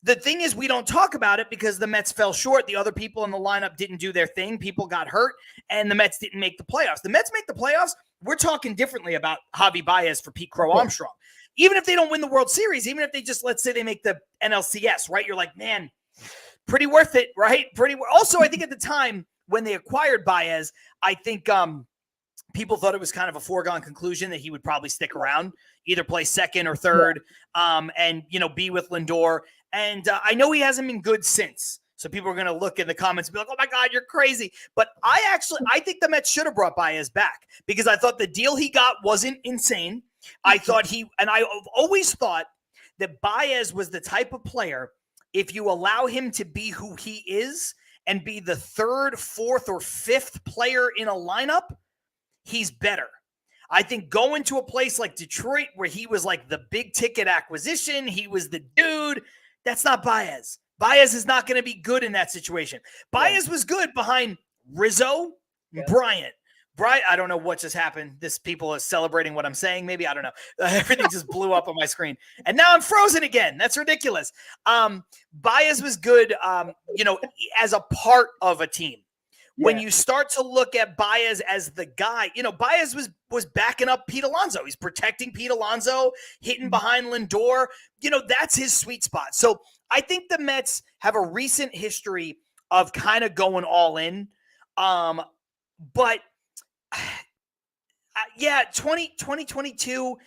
The thing is, we don't talk about it because the Mets fell short. The other people in the lineup didn't do their thing. People got hurt, and the Mets didn't make the playoffs. The Mets make the playoffs. We're talking differently about Javi Baez for Pete Crow Armstrong. Even if they don't win the World Series, even if they just, let's say they make the NLCS, right? You're like, man, pretty worth it, right? Also, I think at the time when they acquired Baez, I think people thought it was kind of a foregone conclusion that he would probably stick around, either play second or third, and be with Lindor. And I know he hasn't been good since. So people are going to look in the comments and be like, oh my God, you're crazy. But I think the Mets should have brought Baez back because I thought the deal he got wasn't insane. I thought I've always thought that Baez was the type of player, if you allow him to be who he is and be the third, fourth, or fifth player in a lineup, he's better. I think going to a place like Detroit where he was like the big ticket acquisition, he was the dude, that's not Baez. Baez is not going to be good in that situation. Baez was good behind Rizzo, Bryant. I don't know what just happened. People are celebrating what I'm saying. Maybe, I don't know. Everything just blew up on my screen. And now I'm frozen again. That's ridiculous. Baez was good, as a part of a team. When you start to look at Baez as the guy, Baez was backing up Pete Alonso. He's protecting Pete Alonso, hitting behind Lindor. That's his sweet spot. So I think the Mets have a recent history of kind of going all in. But 2022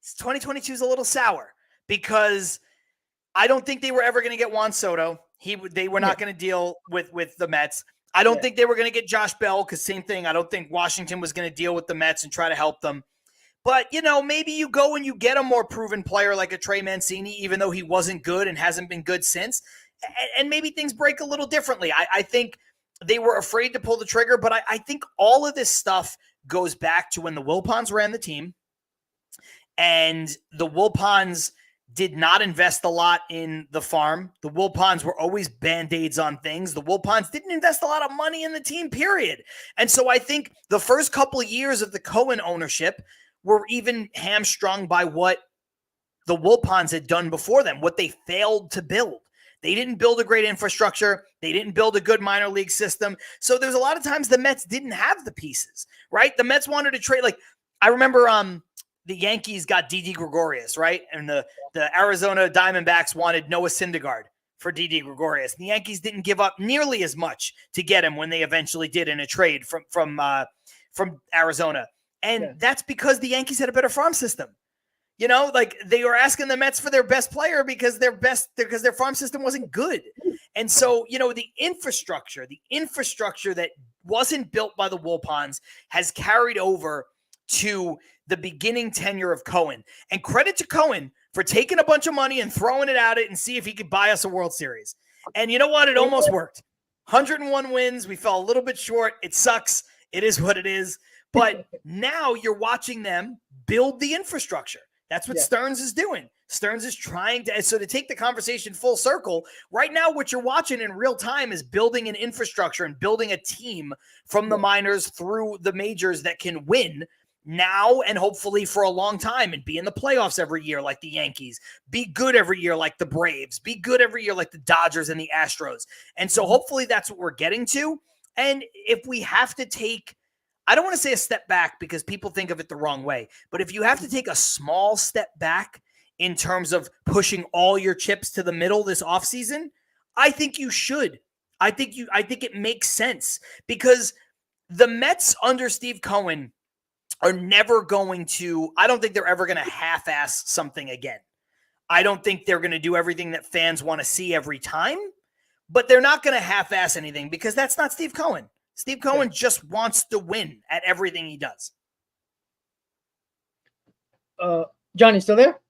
is a little sour because I don't think they were ever going to get Juan Soto. They were not going to deal with the Mets. I don't think they were going to get Josh Bell because same thing. I don't think Washington was going to deal with the Mets and try to help them. But, maybe you go and you get a more proven player like a Trey Mancini, even though he wasn't good and hasn't been good since. And maybe things break a little differently. I think they were afraid to pull the trigger, but I think all of this stuff goes back to when the Wilpons ran the team. And the Wilpons did not invest a lot in the farm. The Wilpons were always Band-Aids on things. The Wilpons didn't invest a lot of money in the team, period. And so I think the first couple of years of the Cohen ownership were even hamstrung by what the Wilpons had done before them, what they failed to build. They didn't build a great infrastructure. They didn't build a good minor league system. So there's a lot of times the Mets didn't have the pieces, right? The Mets wanted to trade. Like, I remember the Yankees got Didi Gregorius, right? And the Arizona Diamondbacks wanted Noah Syndergaard for Didi Gregorius. The Yankees didn't give up nearly as much to get him when they eventually did in a trade from Arizona. And that's because the Yankees had a better farm system. Like they were asking the Mets for their best player because their farm system wasn't good. And so, the infrastructure that wasn't built by the Wilpons has carried over to the beginning tenure of Cohen. And credit to Cohen for taking a bunch of money and throwing it at it and see if he could buy us a World Series. And you know what? It almost worked. 101 wins. We fell a little bit short. It sucks. It is what it is. But now you're watching them build the infrastructure. That's what Stearns is doing. Stearns is trying to, so to take the conversation full circle, right now what you're watching in real time is building an infrastructure and building a team from the minors through the majors that can win now and hopefully for a long time and be in the playoffs every year like the Yankees, be good every year like the Braves, be good every year like the Dodgers and the Astros. And so hopefully that's what we're getting to. And if we have to take, I don't want to say a step back because people think of it the wrong way, but if you have to take a small step back in terms of pushing all your chips to the middle this offseason, I think you should. I think it makes sense because the Mets under Steve Cohen are never going to, I don't think they're ever going to half-ass something again. I don't think they're going to do everything that fans want to see every time, but they're not going to half-ass anything because that's not Steve Cohen. Steve Cohen just wants to win at everything he does. Johnny, still there?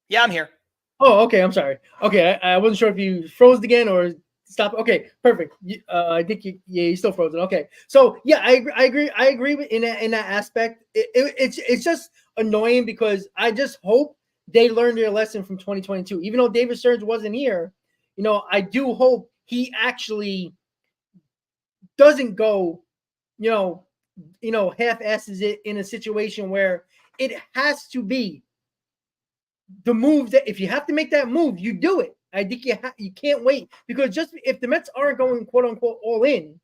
Yeah, I'm here. Oh, okay. I'm sorry. Okay, I wasn't sure if you froze again or stopped. Okay, perfect. I think you still frozen. Okay, so yeah, I agree with in that aspect. It's just annoying because I just hope they learned their lesson from 2022. Even though David Stearns wasn't here, I do hope he actually doesn't go, half-asses it in a situation where it has to be the move that if you have to make that move, you do it. I think you can't wait because just if the Mets aren't going quote unquote all in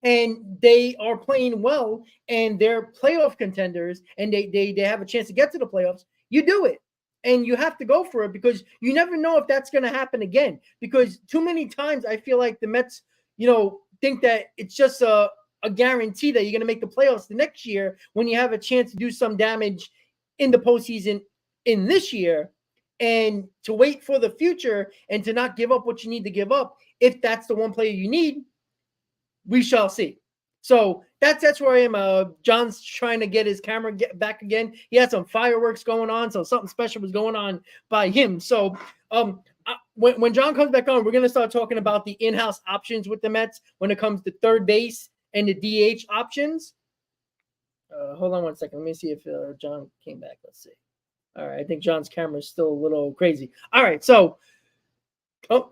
and they are playing well and they're playoff contenders and they have a chance to get to the playoffs, you do it. And you have to go for it because you never know if that's going to happen again. Because too many times I feel like the Mets, think that it's just a guarantee that you're going to make the playoffs the next year when you have a chance to do some damage in the postseason in this year, and to wait for the future and to not give up what you need to give up. If that's the one player you need, we shall see. So that's where I am. John's trying to get his camera back again. He had some fireworks going on, so something special was going on by him. So when John comes back on, we're going to start talking about the in-house options with the Mets when it comes to third base and the DH options. Hold on one second. Let me see if John came back. Let's see. All right. I think John's camera is still a little crazy. All right. So,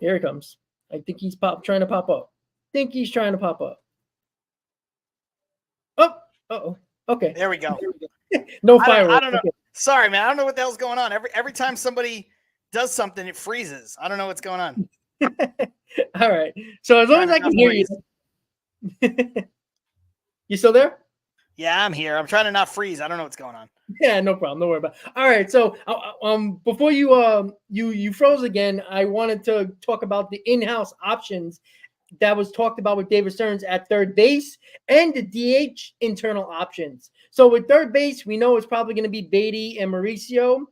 here he comes. I think he's trying to pop up. Oh, okay. There we go. No fireworks. I don't know. Okay. Sorry, man. I don't know what the hell's going on. Every time somebody does something, it freezes. I don't know what's going on. All right. So as long as I can hear you. You still there? Yeah, I'm here. I'm trying to not freeze. I don't know what's going on. Yeah, no problem. Don't worry about it. All right. So before you froze again, I wanted to talk about the in-house options that was talked about with David Stearns at third base and the DH internal options. So with third base, we know it's probably going to be Beatty and Mauricio.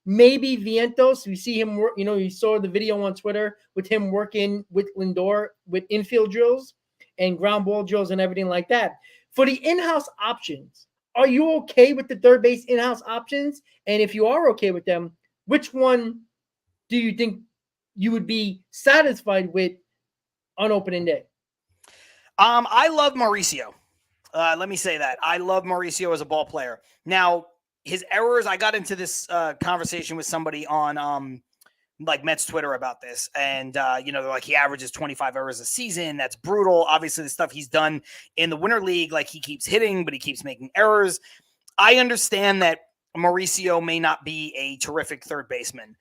maybe Vientos. We see him work, you saw the video on Twitter with him working with Lindor with infield drills and ground ball drills and everything like that. For the in-house options, are you okay with the third base in-house options? And if you are okay with them, which one do you think you would be satisfied with on opening day? I love Mauricio. Let me say that. I love Mauricio as a ball player. Now, his errors, I got into this conversation with somebody on like Mets Twitter about this. And, they're like, he averages 25 errors a season. That's brutal. Obviously, the stuff he's done in the Winter League, like he keeps hitting, but he keeps making errors. I understand that Mauricio may not be a terrific third baseman,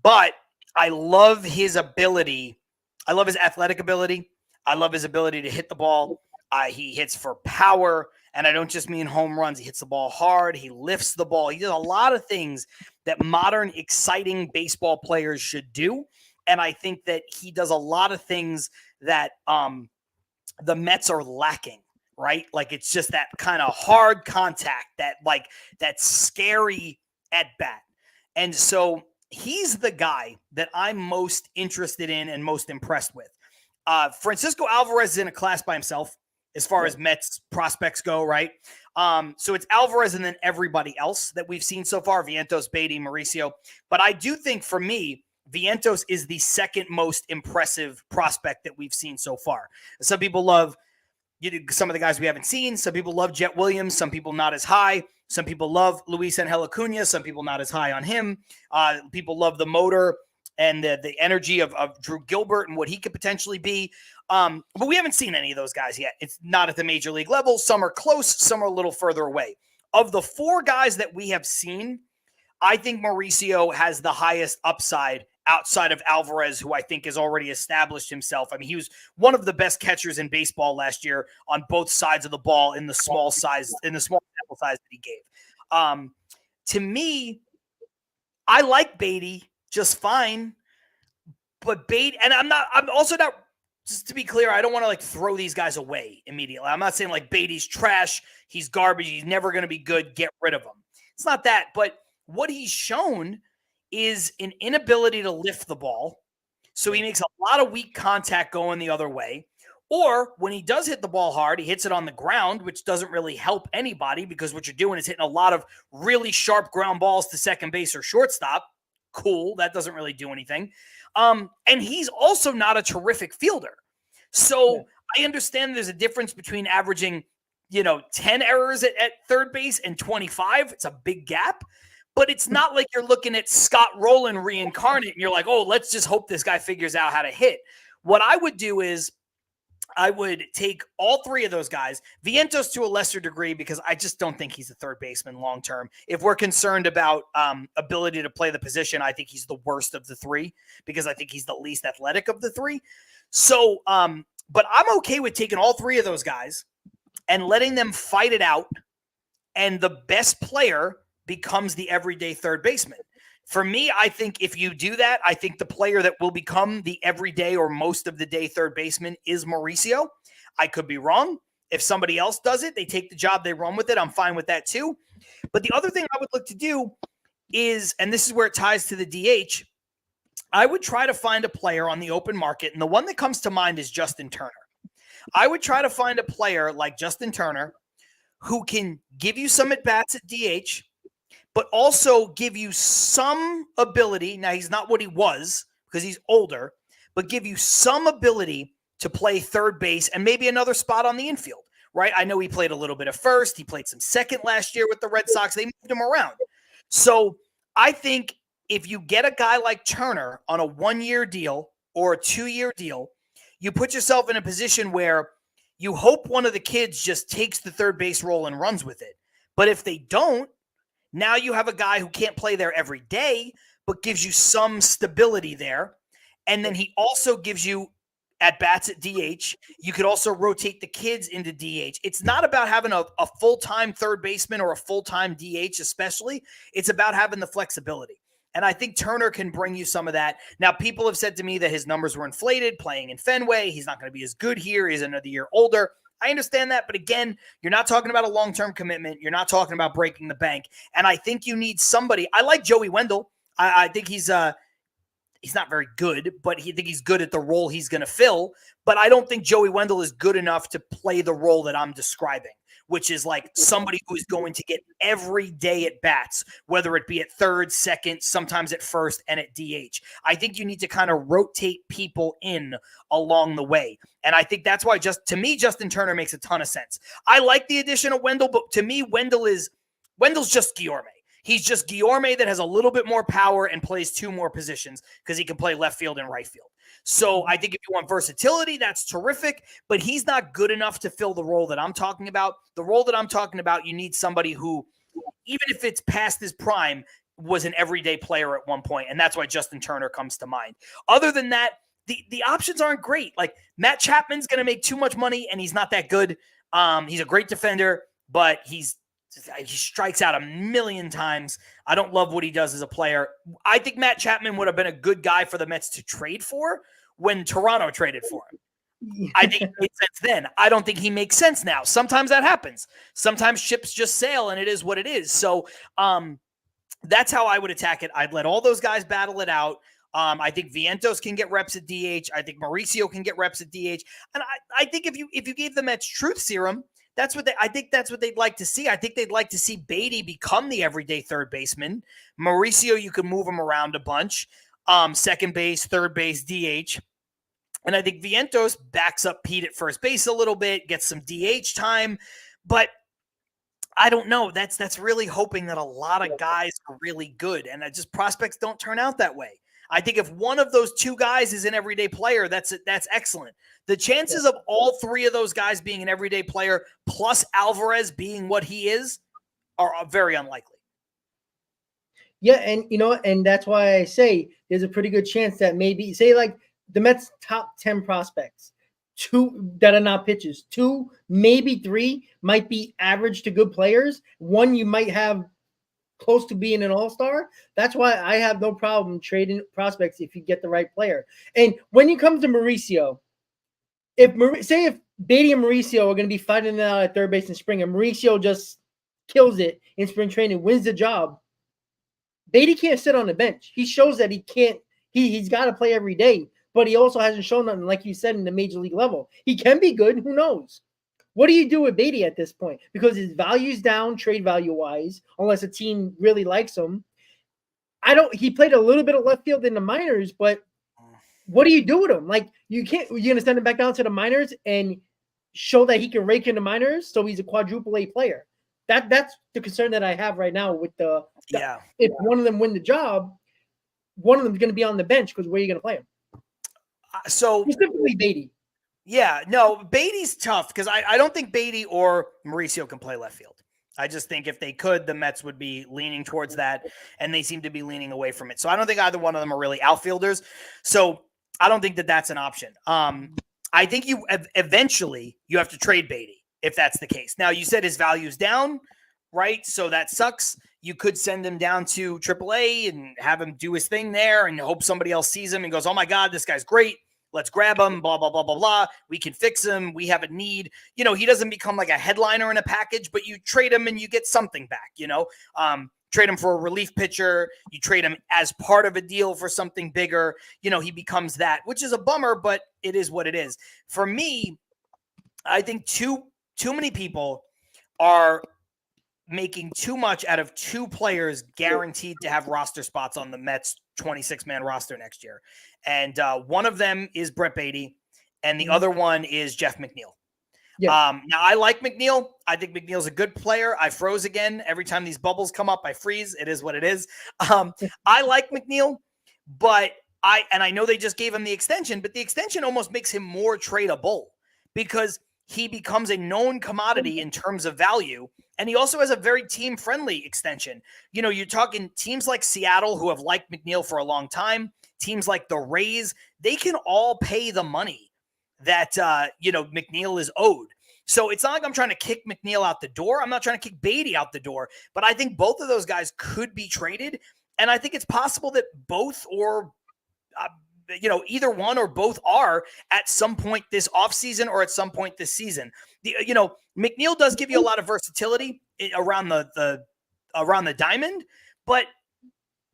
but I love his ability. I love his athletic ability. I love his ability to hit the ball. He hits for power, and I don't just mean home runs. He hits the ball hard. He lifts the ball. He does a lot of things that modern, exciting baseball players should do, and I think that he does a lot of things that the Mets are lacking, right? Like it's just that kind of hard contact, that scary at-bat. And so he's the guy that I'm most interested in and most impressed with. Francisco Alvarez is in a class by himself as far as Mets prospects go, right? So it's Alvarez and then everybody else that we've seen so far, Vientos, Beatty, Mauricio. But I do think for me, Vientos is the second most impressive prospect that we've seen so far. Some people love some of the guys we haven't seen. Some people love Jet Williams. Some people not as high. Some people love Luis Angel Acuna. Some people not as high on him. People love the motor and the energy of Drew Gilbert and what he could potentially be. But we haven't seen any of those guys yet. It's not at the major league level. Some are close. Some are a little further away. Of the four guys that we have seen, I think Mauricio has the highest upside outside of Alvarez, who I think has already established himself. I mean, he was one of the best catchers in baseball last year on both sides of the ball in the small sample size that he gave. To me, I like Beatty just fine, but Beatty, and I'm also not, just to be clear, I don't want to like throw these guys away immediately. I'm not saying like Beatty's trash, he's garbage, he's never going to be good, get rid of him. It's not that, but what he's shown is an inability to lift the ball. So he makes a lot of weak contact going the other way. Or when he does hit the ball hard, he hits it on the ground, which doesn't really help anybody because what you're doing is hitting a lot of really sharp ground balls to second base or shortstop. Cool. That doesn't really do anything. And he's also not a terrific fielder. So I understand there's a difference between averaging, 10 errors at third base and 25. It's a big gap. But it's not like you're looking at Scott Rowland reincarnate and you're like, oh, let's just hope this guy figures out how to hit. What I would do is I would take all three of those guys, Vientos to a lesser degree, because I just don't think he's a third baseman long-term. If we're concerned about ability to play the position, I think he's the worst of the three because I think he's the least athletic of the three. So, but I'm okay with taking all three of those guys and letting them fight it out. And the best player becomes the everyday third baseman. For me, I think if you do that, I think the player that will become the everyday or most of the day third baseman is Mauricio. I could be wrong. If somebody else does it, they take the job, they run with it. I'm fine with that too. But the other thing I would look to do is, and this is where it ties to the DH, I would try to find a player on the open market. And the one that comes to mind is Justin Turner. I would try to find a player like Justin Turner who can give you some at-bats at DH, but also give you some ability. Now, he's not what he was because he's older, but give you some ability to play third base and maybe another spot on the infield, right? I know he played a little bit of first. He played some second last year with the Red Sox. They moved him around. So I think if you get a guy like Turner on a 1-year deal or a 2-year deal, you put yourself in a position where you hope one of the kids just takes the third base role and runs with it. But if they don't, now you have a guy who can't play there every day, but gives you some stability there. And then he also gives you at-bats at DH. You could also rotate the kids into DH. It's not about having a full-time third baseman or a full-time DH especially. It's about having the flexibility. And I think Turner can bring you some of that. Now, people have said to me that his numbers were inflated playing in Fenway. He's not going to be as good here. He's another year older. I understand that. But again, you're not talking about a long-term commitment. You're not talking about breaking the bank. And I think you need somebody. I like Joey Wendell. I think he's not very good, but I think he's good at the role he's going to fill. But I don't think Joey Wendell is good enough to play the role that I'm describing, which is like somebody who is going to get every day at bats, whether it be at third, second, sometimes at first, and at DH. I think you need to kind of rotate people in along the way. And I think that's why to me, Justin Turner makes a ton of sense. I like the addition of Wendell, but to me, Wendell's just Guillorme. He's just Guillorme that has a little bit more power and plays two more positions because he can play left field and right field. So I think if you want versatility, that's terrific, but he's not good enough to fill the role that I'm talking about. The role that I'm talking about, you need somebody who, even if it's past his prime, was an everyday player at one point, and that's why Justin Turner comes to mind. Other than that, the options aren't great. Like Matt Chapman's going to make too much money, and he's not that good. He's a great defender, but he strikes out a million times. I don't love what he does as a player. I think Matt Chapman would have been a good guy for the Mets to trade for when Toronto traded for him. I think it made sense then. I don't think he makes sense now. Sometimes that happens. Sometimes ships just sail and it is what it is. So that's how I would attack it. I'd let all those guys battle it out. I think Vientos can get reps at DH. I think Mauricio can get reps at DH. And I think if you gave the Mets truth serum, I think that's what they'd like to see. I think they'd like to see Beatty become the everyday third baseman. Mauricio, you can move him around a bunch. Second base, third base, DH. And I think Vientos backs up Pete at first base a little bit, gets some DH time. But I don't know. That's really hoping that a lot of guys are really good. And just prospects don't turn out that way. I think if one of those two guys is an everyday player, that's excellent. The chances of all three of those guys being an everyday player plus Alvarez being what he is are very unlikely. Yeah, and and that's why I say there's a pretty good chance that maybe, say like the Mets' top 10 prospects, 2 that are not pitchers, 2, maybe 3 might be average to good players. 1 you might have close to being an all-star. That's why I have no problem trading prospects if you get the right player. And when it comes to Mauricio, if Beatty and Mauricio are going to be fighting it out at third base in spring and Mauricio just kills it in spring training, wins the job, Beatty can't sit on the bench. He shows that he can't. He's got to play every day, but he also hasn't shown nothing, like you said, in the major league level. He can be good. Who knows? What do you do with Beatty at this point? Because his value's down trade value-wise, unless a team really likes him. He played a little bit of left field in the minors, but what do you do with him? Like, you're going to send him back down to the minors and show that he can rake in the minors so he's a quadruple A player. That's the concern that I have right now with if one of them win the job, one of them is going to be on the bench because where are you going to play him? So specifically Beatty. Yeah, no, Beatty's tough because I don't think Beatty or Mauricio can play left field. I just think if they could, the Mets would be leaning towards that, and they seem to be leaning away from it. So I don't think either one of them are really outfielders. So I don't think that that's an option. I think eventually you have to trade Beatty if that's the case. Now, you said his value's down, right? So that sucks. You could send him down to AAA and have him do his thing there and hope somebody else sees him and goes, oh my God, this guy's great. Let's grab him, blah, blah, blah, blah, blah. We can fix him. We have a need. He doesn't become like a headliner in a package, but you trade him and you get something back, trade him for a relief pitcher. You trade him as part of a deal for something bigger. He becomes that, which is a bummer, but it is what it is. For me, I think too many people are making too much out of 2 players guaranteed to have roster spots on the Mets 26-man roster next year. And one of them is Brett Beatty, and the other one is Jeff McNeil. Yeah. Now, I like McNeil. I think McNeil's a good player. I froze again. Every time these bubbles come up, I freeze. It is what it is. I like McNeil, but I know they just gave him the extension, but the extension almost makes him more tradable because he becomes a known commodity in terms of value. And he also has a very team-friendly extension. You're talking teams like Seattle who have liked McNeil for a long time, teams like the Rays, they can all pay the money that, McNeil is owed. So it's not like I'm trying to kick McNeil out the door. I'm not trying to kick Beatty out the door, but I think both of those guys could be traded. And I think it's possible that both or either one or both are at some point this offseason or at some point this season. McNeil does give you a lot of versatility around the diamond, but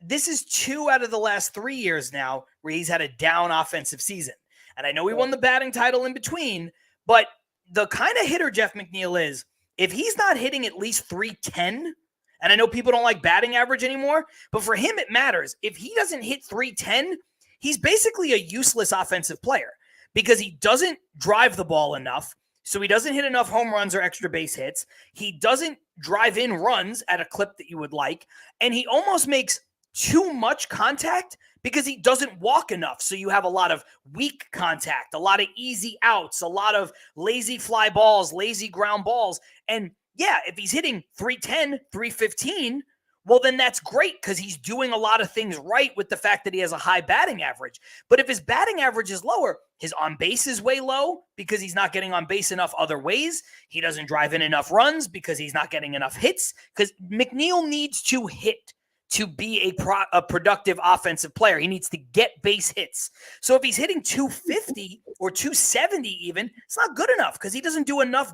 this is 2 out of the last 3 years now where he's had a down offensive season. And I know he won the batting title in between, but the kind of hitter Jeff McNeil is, if he's not hitting at least 310, and I know people don't like batting average anymore, but for him, it matters. If he doesn't hit 310, he's basically a useless offensive player because he doesn't drive the ball enough. So he doesn't hit enough home runs or extra base hits. He doesn't drive in runs at a clip that you would like. And he almost makes too much contact because he doesn't walk enough. So you have a lot of weak contact, a lot of easy outs, a lot of lazy fly balls, lazy ground balls. And yeah, if he's hitting 310, 315, well, then that's great because he's doing a lot of things right with the fact that he has a high batting average. But if his batting average is lower, his on base is way low because he's not getting on base enough other ways. He doesn't drive in enough runs because he's not getting enough hits, because McNeil needs to hit to be a productive offensive player. He needs to get base hits. So if he's hitting 250 or 270 even, it's not good enough because he doesn't do enough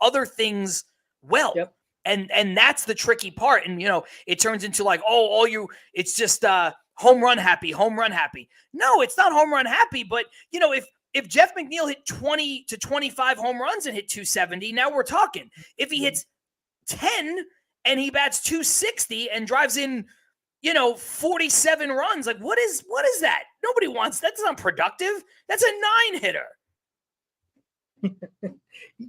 other things well. Yep. And that's the tricky part. And, it turns into like, it's just home run happy. No, it's not home run happy. But, if Jeff McNeil hit 20 to 25 home runs and hit 270, now we're talking. If he hits 10 and he bats 260 and drives in, 47 runs, like what is that? Nobody wants that. That's not productive. That's a 9-hitter.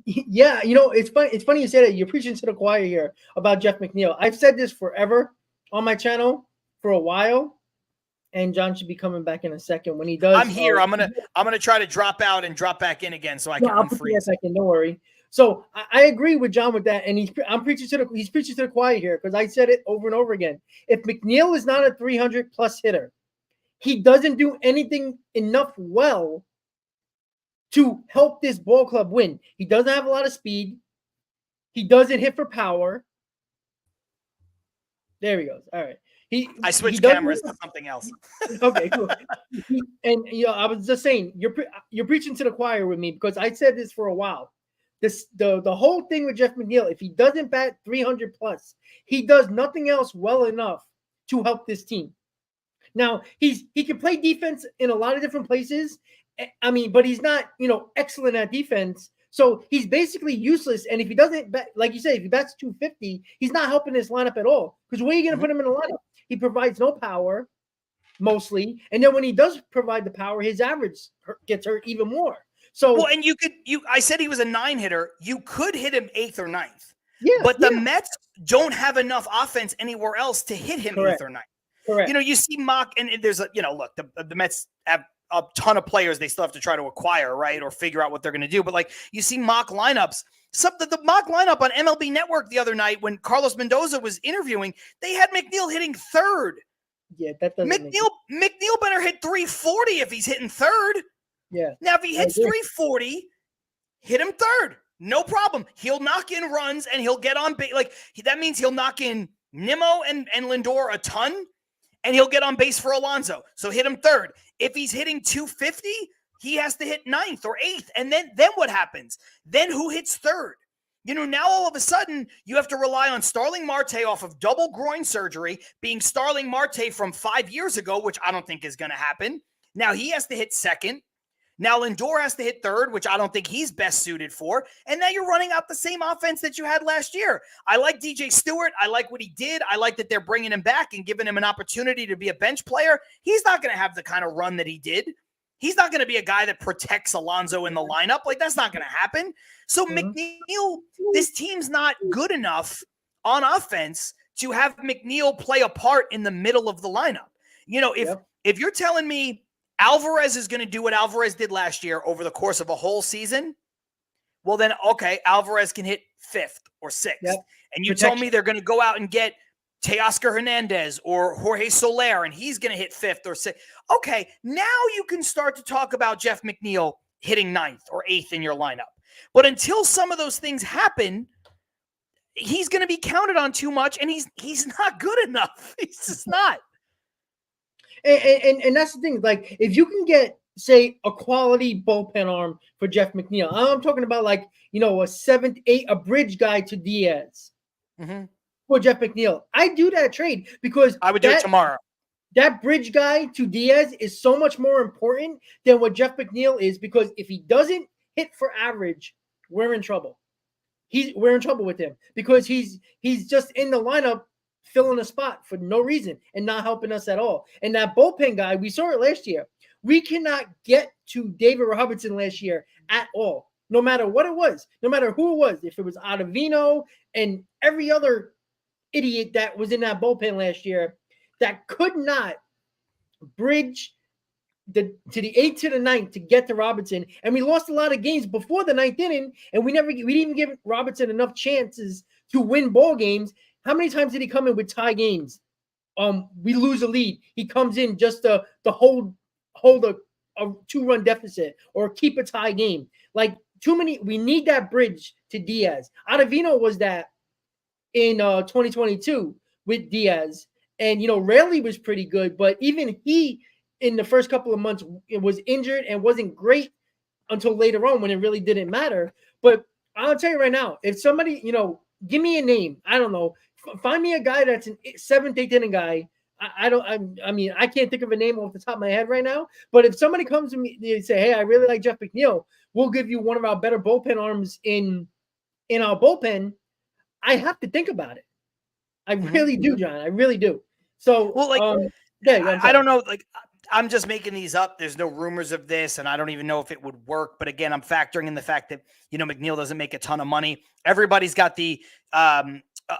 Yeah, it's funny you say that. You're preaching to the choir here about Jeff McNeil. I've said this forever on my channel for a while, and John should be coming back in a second when he does. I'm here. I'm gonna try to drop out and drop back in again so I can unfreeze. A second, don't worry. So I agree with John with that, and he's preaching to the choir here because I said it over and over again. If McNeil is not a 300+ hitter, he doesn't do anything enough well to help this ball club win. He doesn't have a lot of speed. He doesn't hit for power. There he goes. All right. I switched cameras to something else. Okay, cool. I was just saying, you're preaching to the choir with me because I said this for a while. The whole thing with Jeff McNeil, if he doesn't bat 300+, he does nothing else well enough to help this team. Now, he can play defense in a lot of different places. I mean, but he's not, excellent at defense. So he's basically useless. And if he doesn't bat, like you say, if he bats 250, he's not helping this lineup at all. Because where are you going to put him in the lineup? He provides no power, mostly. And then when he does provide the power, his average gets hurt even more. So, well, and I said he was a 9-hitter. You could hit him 8th or 9th. Yeah. But the Mets don't have enough offense anywhere else to hit him 8th or 9th. Correct. You see Mock, and there's look, the Mets have a ton of players they still have to try to acquire, right? Or figure out what they're going to do. But like you see mock lineups, the mock lineup on MLB Network the other night when Carlos Mendoza was interviewing, they had McNeil hitting 3rd. Yeah, that doesn't McNeil better hit 340 if he's hitting 3rd. Yeah. Now, if he hits 340, hit him 3rd. No problem. He'll knock in runs and he'll get on base. Like that means he'll knock in Nimmo and Lindor a ton, and he'll get on base for Alonso. So hit him 3rd. If he's hitting 250, he has to hit 9th or 8th. And then what happens? Then who hits 3rd? Now all of a sudden you have to rely on Starling Marte off of double groin surgery, being Starling Marte from 5 years ago, which I don't think is going to happen. Now he has to hit 2nd. Now Lindor has to hit 3rd, which I don't think he's best suited for. And now you're running out the same offense that you had last year. I like DJ Stewart. I like what he did. I like that they're bringing him back and giving him an opportunity to be a bench player. He's not going to have the kind of run that he did. He's not going to be a guy that protects Alonso in the lineup. Like, that's not going to happen. So McNeil, this team's not good enough on offense to have McNeil play a part in the middle of the lineup. If you're telling me Alvarez is going to do what Alvarez did last year over the course of a whole season, well then, okay, Alvarez can hit 5th or 6th. Yep. And you told me they're going to go out and get Teoscar Hernandez or Jorge Soler, and he's going to hit 5th or 6th. Okay, now you can start to talk about Jeff McNeil hitting 9th or 8th in your lineup. But until some of those things happen, he's going to be counted on too much, and he's not good enough. He's just not. And that's the thing. Like, if you can get, say, a quality bullpen arm for Jeff McNeil, I'm talking about like, a seventh, a bridge guy to Diaz for Jeff McNeil. I do that trade because I would do it tomorrow. That bridge guy to Diaz is so much more important than what Jeff McNeil is, because if he doesn't hit for average, we're in trouble. We're in trouble with him because he's just in the lineup filling a spot for no reason and not helping us at all. And that bullpen guy, we saw it last year. We cannot get to David Robertson last year at all, no matter what it was, no matter who it was. If it was Ottavino and every other idiot that was in that bullpen last year that could not bridge to the 8th to the 9th to get to Robertson. And we lost a lot of games before the 9th inning, and we didn't even give Robertson enough chances to win ball games. How many times did he come in with tie games? We lose a lead. He comes in just to hold a 2-run deficit or keep a tie game. Like, too many. We need that bridge to Diaz. Ottavino was that in 2022 with Diaz. And, Raley was pretty good, but even he, in the first couple of months, was injured and wasn't great until later on when it really didn't matter. But I'll tell you right now, if somebody, give me a name. I don't know. Find me a guy that's an 7th, 8th inning guy. I can't think of a name off the top of my head right now. But if somebody comes to me and say, hey, I really like Jeff McNeil, we'll give you one of our better bullpen arms in our bullpen, I have to think about it. I really do, John. I really do. So, well, I don't know. Like, I'm just making these up. There's no rumors of this, and I don't even know if it would work. But again, I'm factoring in the fact that, McNeil doesn't make a ton of money. Everybody's got the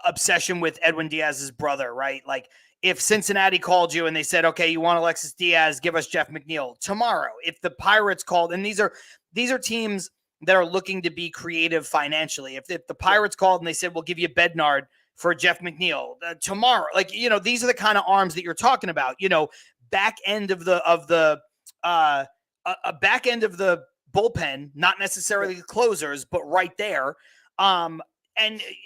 obsession with Edwin Diaz's brother, right? Like, if Cincinnati called you and they said, okay, you want Alexis Diaz, give us Jeff McNeil tomorrow. If the Pirates called, and these are teams that are looking to be creative financially. If the Pirates called and they said, we'll give you Bednard for Jeff McNeil tomorrow, like, these are the kind of arms that you're talking about, back end of the back end of the bullpen, not necessarily closers, but right there. And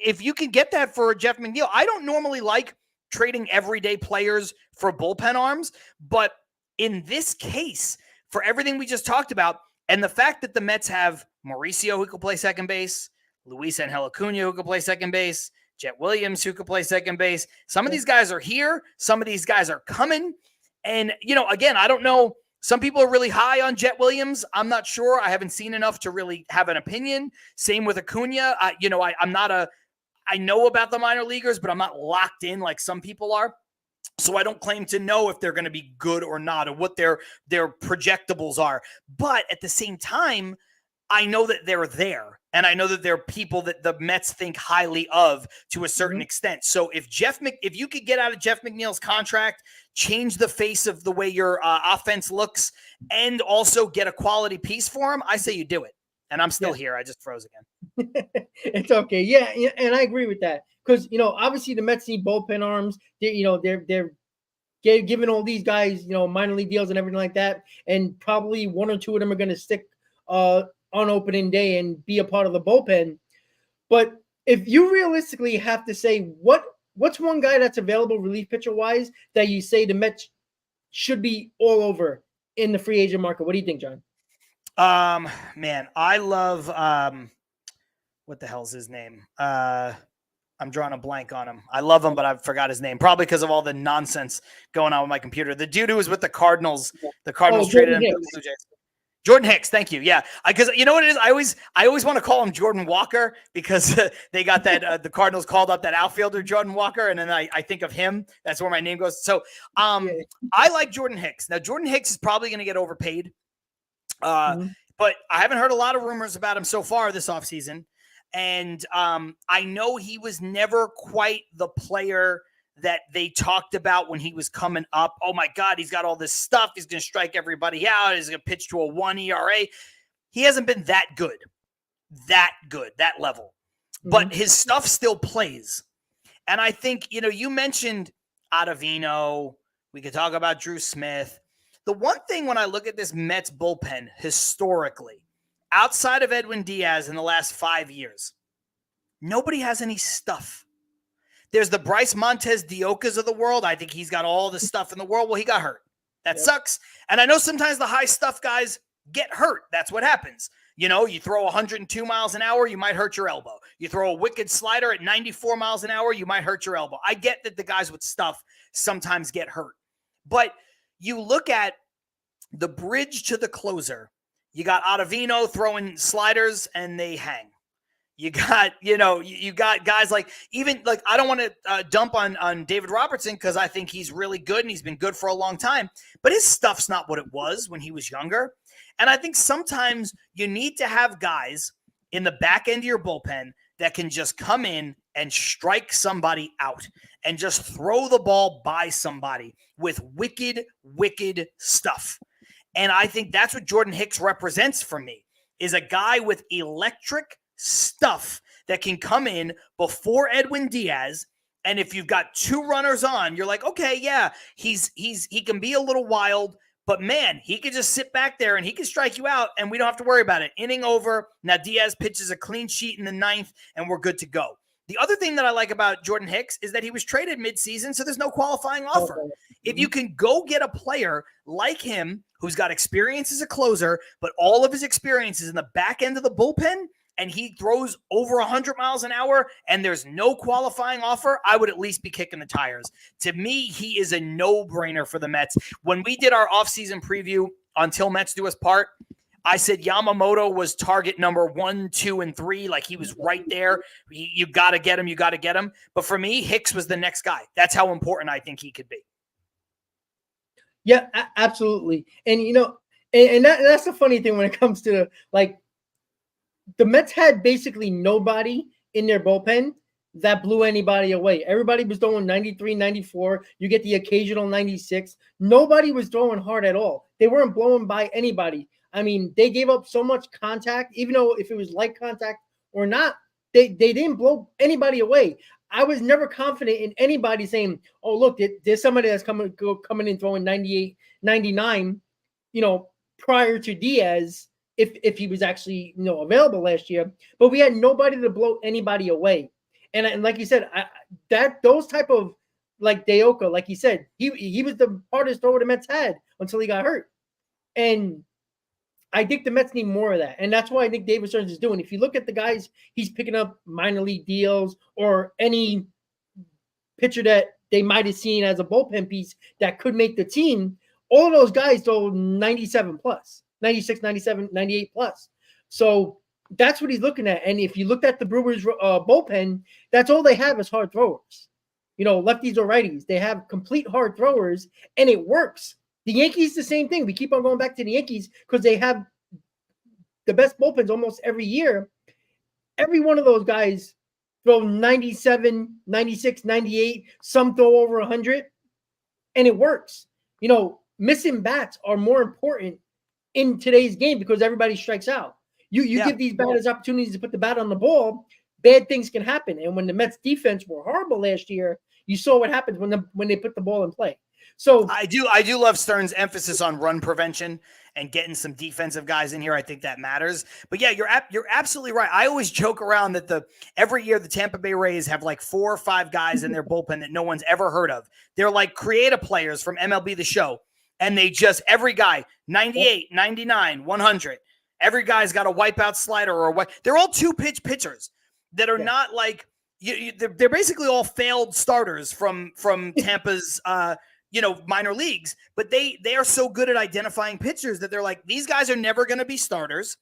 if you can get that for Jeff McNeil, I don't normally like trading everyday players for bullpen arms, but in this case, for everything we just talked about, and the fact that the Mets have Mauricio who could play second base, Luis Angel Acuna who could play second base, Jet Williams who could play second base. Some of these guys are here. Some of these guys are coming. And, again, I don't know. Some people are really high on Jet Williams. I'm not sure. I haven't seen enough to really have an opinion. Same with Acuna. I know about the minor leaguers, but I'm not locked in like some people are. So I don't claim to know if they're going to be good or not, or what their projectables are. But at the same time, I know that they're there. And I know that there are people that the Mets think highly of to a certain extent. So if you could get out of Jeff McNeil's contract, change the face of the way your offense looks, and also get a quality piece for him, I say you do it. And I'm still here. I just froze again. It's okay. Yeah, and I agree with that. Because, obviously the Mets need bullpen arms. They're giving all these guys, minor league deals and everything like that. And probably one or two of them are going to stick on opening day and be a part of the bullpen. But if you realistically have to say what's one guy that's available relief pitcher wise that you say the Mets should be all over in the free agent market, what do you think, John? Man, I love what the hell's his name? I'm drawing a blank on him. I love him, but I forgot his name, probably because of all the nonsense going on with my computer. The dude who was with the Cardinals traded him to the Blue Jays. Jordan Hicks, thank you. Yeah, because you know what it is. I always want to call him Jordan Walker because they got that the Cardinals called up that outfielder Jordan Walker, and then I think of him. That's where my name goes. So I like Jordan Hicks. Now Jordan Hicks is probably going to get overpaid, but I haven't heard a lot of rumors about him so far this offseason. And I know he was never quite the player that they talked about when he was coming up. Oh my God, he's got all this stuff. He's going to strike everybody out. He's going to pitch to a 1 ERA. He hasn't been that good, that level. But his stuff still plays. And I think, you mentioned Ottavino. We could talk about Drew Smith. The one thing when I look at this Mets bullpen historically, outside of Edwin Diaz in the last 5 years, nobody has any stuff. There's the Bryce Montez Diokas of the world. I think he's got all the stuff in the world. Well, he got hurt. That sucks. And I know sometimes the high stuff guys get hurt. That's what happens. You throw 102 miles an hour, you might hurt your elbow. You throw a wicked slider at 94 miles an hour, you might hurt your elbow. I get that the guys with stuff sometimes get hurt. But you look at the bridge to the closer. You got Ottavino throwing sliders and they hang. You got, you got guys like I don't want to dump on David Robertson because I think he's really good and he's been good for a long time, but his stuff's not what it was when he was younger. And I think sometimes you need to have guys in the back end of your bullpen that can just come in and strike somebody out and just throw the ball by somebody with wicked, wicked stuff. And I think that's what Jordan Hicks represents for me, is a guy with electric stuff that can come in before Edwin Diaz. And if you've got two runners on, you're like, okay, yeah, he can be a little wild, but man, he could just sit back there and he can strike you out and we don't have to worry about it. Inning over. Now Diaz pitches a clean sheet in the ninth and we're good to go. The other thing that I like about Jordan Hicks is that he was traded midseason, so there's no qualifying offer. If you can go get a player like him who's got experience as a closer, but all of his experience is in the back end of the bullpen, and he throws over 100 miles an hour and there's no qualifying offer, I would at least be kicking the tires. To me, he is a no-brainer for the Mets. When we did our offseason preview Until Mets Do Us Part, I said Yamamoto was target number 1, 2, and 3. Like he was right there. You got to get him. You got to get him. But for me, Hicks was the next guy. That's how important I think he could be. Yeah, absolutely. And, and that's the funny thing when it comes to the Mets had basically nobody in their bullpen that blew anybody away. Everybody was throwing 93, 94. You get the occasional 96. Nobody was throwing hard at all. They weren't blowing by anybody. I mean, they gave up so much contact, even though if it was light contact or not, they didn't blow anybody away. I was never confident in anybody saying, oh, look, there's somebody that's coming in throwing 98, 99, prior to Diaz, if he was actually, available last year. But we had nobody to blow anybody away. And like you said, those type of, like Deoka, like you said, he was the hardest thrower the Mets had until he got hurt. And I think the Mets need more of that. And that's why I think David Stearns is doing. If you look at the guys he's picking up minor league deals or any pitcher that they might have seen as a bullpen piece that could make the team, all of those guys throw 97 plus, 96, 97, 98 plus. So that's what he's looking at. And if you looked at the Brewers bullpen, that's all they have is hard throwers. Lefties or righties. They have complete hard throwers, and it works. The Yankees, the same thing. We keep on going back to the Yankees because they have the best bullpens almost every year. Every one of those guys throw 97, 96, 98. Some throw over 100, and it works. Missing bats are more important in today's game because everybody strikes out. You give these batters opportunities to put the bat on the ball, bad things can happen. And when the Mets defense were horrible last year, you saw what happens when they put the ball in play. So I do love Stearns' emphasis on run prevention and getting some defensive guys in here. I think that matters. But yeah, you're absolutely right. I always joke around that every year the Tampa Bay Rays have like 4 or 5 guys in their bullpen that no one's ever heard of. They're like creative players from MLB The Show, and they just every guy 98, 99, 100. Every guy's got a wipeout slider or what. They're all 2-pitch pitchers that are not like they're basically all failed starters from Tampa's minor leagues, but they are so good at identifying pitchers that they're like, these guys are never going to be starters.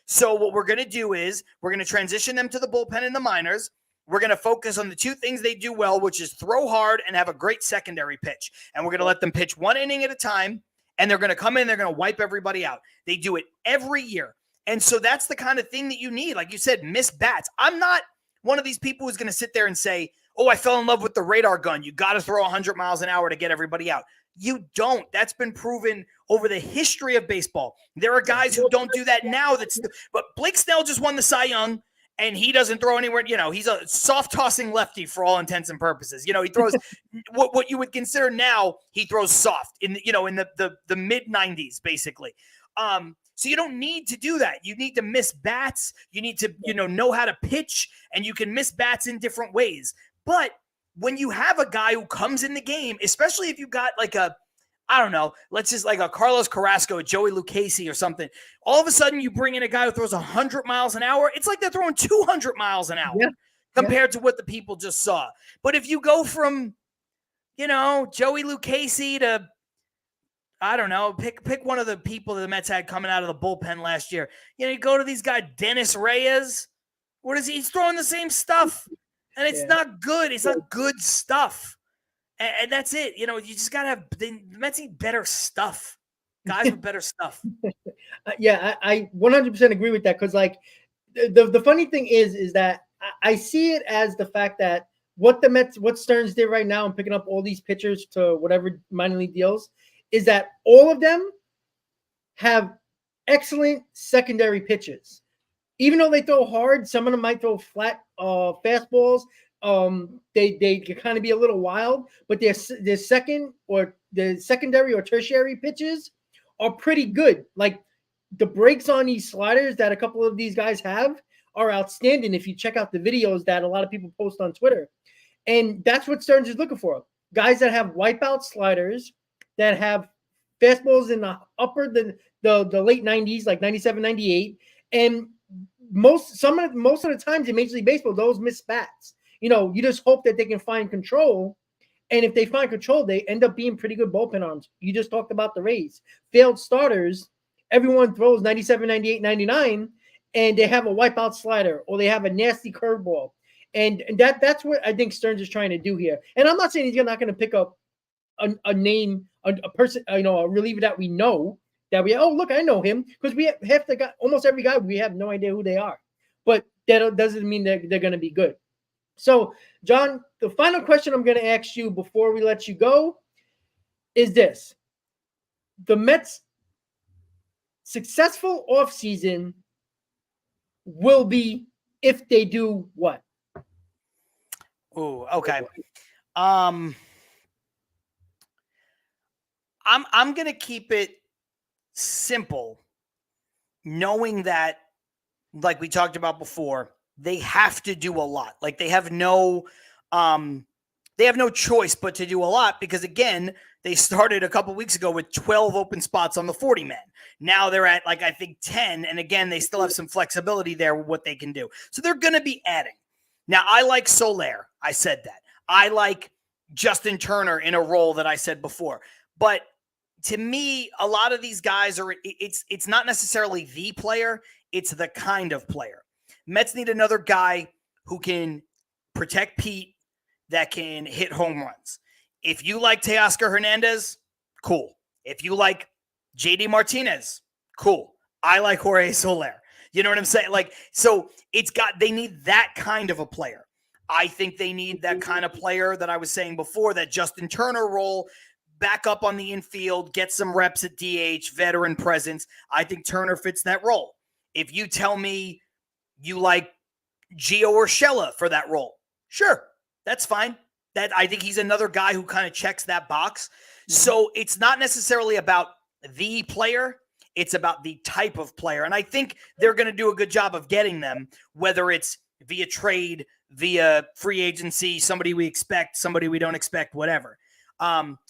So what we're going to do is we're going to transition them to the bullpen in the minors. We're going to focus on the 2 things they do well, which is throw hard and have a great secondary pitch. And we're going to let them pitch 1 inning at a time. And they're going to come in, they're going to wipe everybody out. They do it every year. And so that's the kind of thing that you need. Like you said, miss bats. I'm not one of these people who's going to sit there and say, oh, I fell in love with the radar gun. You got to throw 100 miles an hour to get everybody out. You don't. That's been proven over the history of baseball. There are guys who don't do that now. But Blake Snell just won the Cy Young, and he doesn't throw anywhere. He's a soft-tossing lefty for all intents and purposes. He throws what you would consider now, he throws soft in the mid-90s, basically. So you don't need to do that. You need to miss bats. You need to, know how to pitch, and you can miss bats in different ways. But when you have a guy who comes in the game, especially if you got like a I don't know, let's just like a Carlos Carrasco, a Joey Lucchesi or something. All of a sudden you bring in a guy who throws 100 miles an hour. It's like they're throwing 200 miles an hour compared to what the people just saw. But if you go from, Joey Lucchesi to, I don't know, pick one of the people the Mets had coming out of the bullpen last year. You go to these guys, Dennis Reyes. What is he? He's throwing the same stuff. And it's not good. It's not good stuff. And that's it. You just got to have the Mets need better stuff. Guys with better stuff. I 100% agree with that because, like, the funny thing is that I see it as the fact that what Stearns did right now and picking up all these pitchers to whatever minor league deals is that all of them have excellent secondary pitches. Even though they throw hard, some of them might throw flat fastballs. They can kind of be a little wild, but their second or the secondary or tertiary pitches are pretty good. Like the breaks on these sliders that a couple of these guys have are outstanding. If you check out the videos that a lot of people post on Twitter, and that's what Stearns is looking for. Guys that have wipeout sliders, that have fastballs in the upper, the late 90s, like 97, 98. And most of the times in Major League Baseball, those miss bats. You just hope that they can find control. And if they find control, they end up being pretty good bullpen arms. You just talked about the Rays. Failed starters, everyone throws 97, 98, 99, and they have a wipeout slider or they have a nasty curveball. And that's what I think Stearns is trying to do here. And I'm not saying he's not going to pick up a name, a person, a reliever that we know, that look, I know him, because we have half the guy, almost every guy, we have no idea who they are. But that doesn't mean they're going to be good. So, John, the final question I'm going to ask you before we let you go is this. The Mets' successful offseason will be if they do what? Oh, okay. I'm going to keep it simple, knowing that, like we talked about before, they have to do a lot. Like they have no choice but to do a lot because, again, they started a couple weeks ago with 12 open spots on the 40-man. Now they're at, I think 10. And again, they still have some flexibility there with what they can do. So they're going to be adding. Now, I like Soler. I said that. I like Justin Turner in a role that I said before. But to me, a lot of these guys it's not necessarily the player. It's the kind of player. Mets need another guy who can protect Pete, that can hit home runs. If you like Teoscar Hernandez, cool. If you like JD Martinez, cool. I like Jorge Soler. You know what I'm saying? They need that kind of a player. I think they need that kind of player that I was saying before, that Justin Turner role, back up on the infield, get some reps at DH, veteran presence. I think Turner fits that role. If you tell me you like Gio Urshela for that role, sure, that's fine. That I think he's another guy who kind of checks that box. Mm-hmm. So it's not necessarily about the player. It's about the type of player. And I think they're going to do a good job of getting them, whether it's via trade, via free agency, somebody we expect, somebody we don't expect, whatever.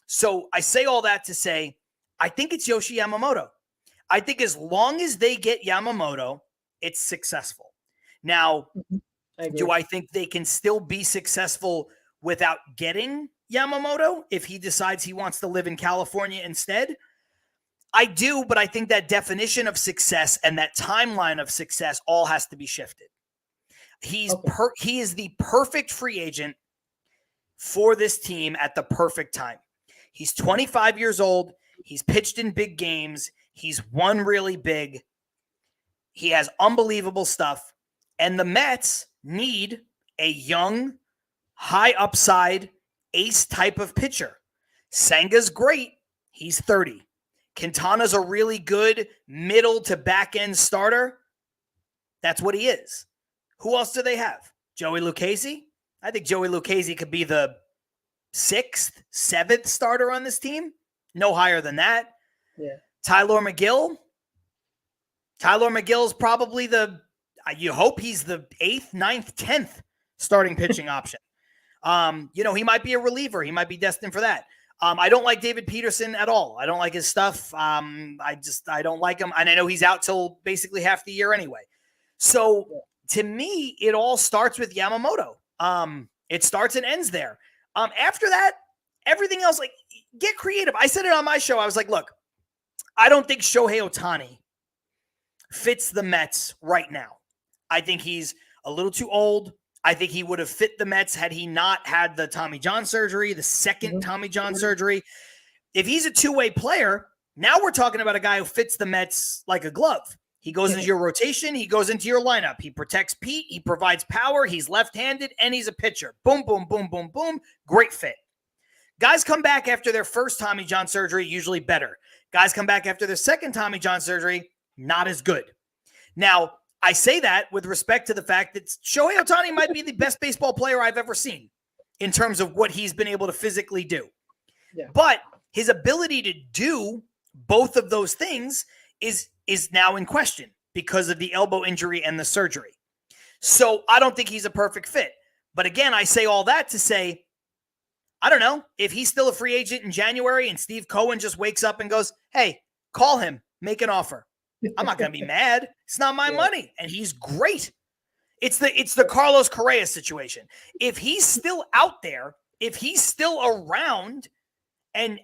So I say all that to say, I think it's Yoshi Yamamoto. I think as long as they get Yamamoto, it's successful. Now, do I think they can still be successful without getting Yamamoto if he decides he wants to live in California instead? I do, but I think that definition of success and that timeline of success all has to be shifted. He is the perfect free agent for this team at the perfect time. He's 25 years old. He's pitched in big games. He's won really big. He has unbelievable stuff. And the Mets need a young, high upside, ace type of pitcher. Senga's great. He's 30. Quintana's a really good middle to back end starter. That's what he is. Who else do they have? Joey Lucchesi? I think Joey Lucchesi could be the 6th, 7th starter on this team. No higher than that. Yeah. Tyler McGill? Tyler McGill is probably you hope he's the 8th, 9th, 10th starting pitching option. He might be a reliever. He might be destined for that. I don't like David Peterson at all. I don't like his stuff. I don't like him. And I know he's out till basically half the year anyway. So to me, it all starts with Yamamoto. It starts and ends there. After that, everything else, like, get creative. I said it on my show. I was like, look, I don't think Shohei Ohtani fits the Mets right now. I think he's a little too old. I think he would have fit the Mets had he not had the Tommy John surgery, the second Tommy John surgery. If he's a two-way player, now we're talking about a guy who fits the Mets like a glove. He goes into your rotation. He goes into your lineup. He protects Pete. He provides power. He's left-handed, and he's a pitcher. Boom, boom, boom, boom, boom. Great fit. Guys come back after their first Tommy John surgery, usually better. Guys come back after their second Tommy John surgery, not as good. Now, I say that with respect to the fact that Shohei Ohtani might be the best baseball player I've ever seen in terms of what he's been able to physically do. Yeah. But his ability to do both of those things is now in question because of the elbow injury and the surgery. So I don't think he's a perfect fit. But again, I say all that to say, I don't know, if he's still a free agent in January and Steve Cohen just wakes up and goes, hey, call him, make an offer. I'm not going to be mad. It's not my money. And he's great. It's the Carlos Correa situation. If he's still out there, if he's still around, and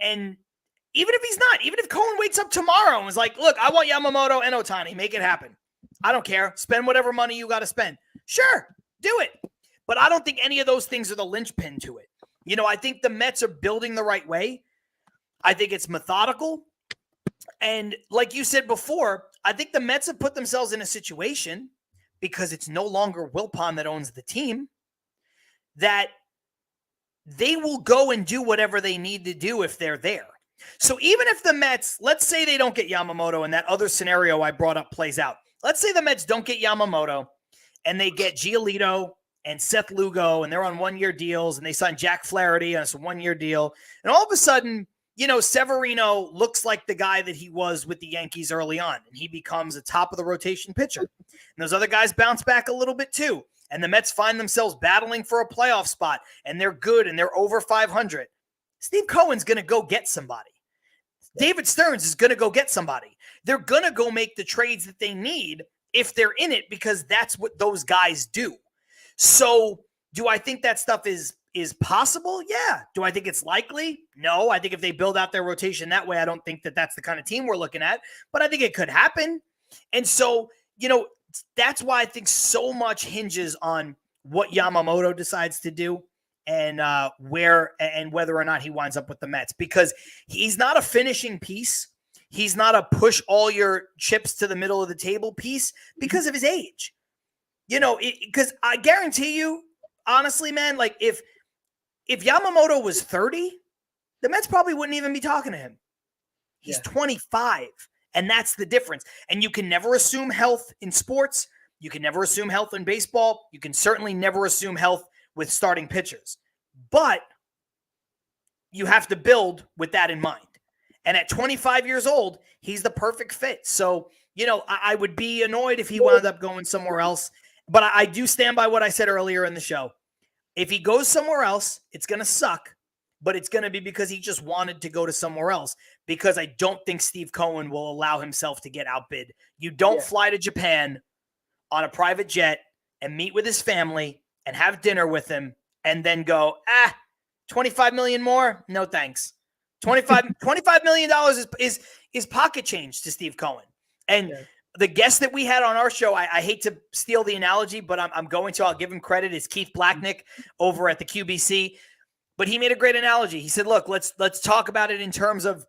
even if he's not, even if Cohen wakes up tomorrow and was like, look, I want Yamamoto and Ohtani, make it happen. I don't care. Spend whatever money you got to spend. Sure, do it. But I don't think any of those things are the linchpin to it. You know, I think the Mets are building the right way. I think it's methodical. And like you said before, I think the Mets have put themselves in a situation, because it's no longer Wilpon that owns the team, that they will go and do whatever they need to do if they're there. So even if the Mets, let's say they don't get Yamamoto and that other scenario I brought up plays out. Let's say the Mets don't get Yamamoto and they get Giolito and Seth Lugo and they're on one-year deals and they sign Jack Flaherty on a one-year deal. And all of a sudden, you know, Severino looks like the guy that he was with the Yankees early on, and he becomes a top of the rotation pitcher. And those other guys bounce back a little bit too. And the Mets find themselves battling for a playoff spot, and they're good and they're over 500. Steve Cohen's going to go get somebody. David Stearns is going to go get somebody. They're going to go make the trades that they need if they're in it, because that's what those guys do. So do I think that stuff is possible? Yeah. Do I think it's likely? No. I think if they build out their rotation that way, I don't think that that's the kind of team we're looking at, but I think it could happen. And so, you know, that's why I think so much hinges on what Yamamoto decides to do and whether or not he winds up with the Mets, because he's not a finishing piece. He's not a push all your chips to the middle of the table piece because of his age. You know, because I guarantee you, honestly, man, like if Yamamoto was 30, the Mets probably wouldn't even be talking to him. He's 25, and that's the difference. And you can never assume health in sports. You can never assume health in baseball. You can certainly never assume health with starting pitchers. But you have to build with that in mind. And at 25 years old, he's the perfect fit. So, you know, I would be annoyed if he wound up going somewhere else. But I do stand by what I said earlier in the show. If he goes somewhere else, it's going to suck, but it's going to be because he just wanted to go to somewhere else, because I don't think Steve Cohen will allow himself to get outbid. You don't fly to Japan on a private jet and meet with his family and have dinner with him and then go, 25 million more? No, thanks. $25 million is pocket change to Steve Cohen. And the guest that we had on our show, I hate to steal the analogy, but I'm going to. I'll give him credit. Is Keith Blacknick over at the QBC. But he made a great analogy. He said, look, let's talk about it in terms of,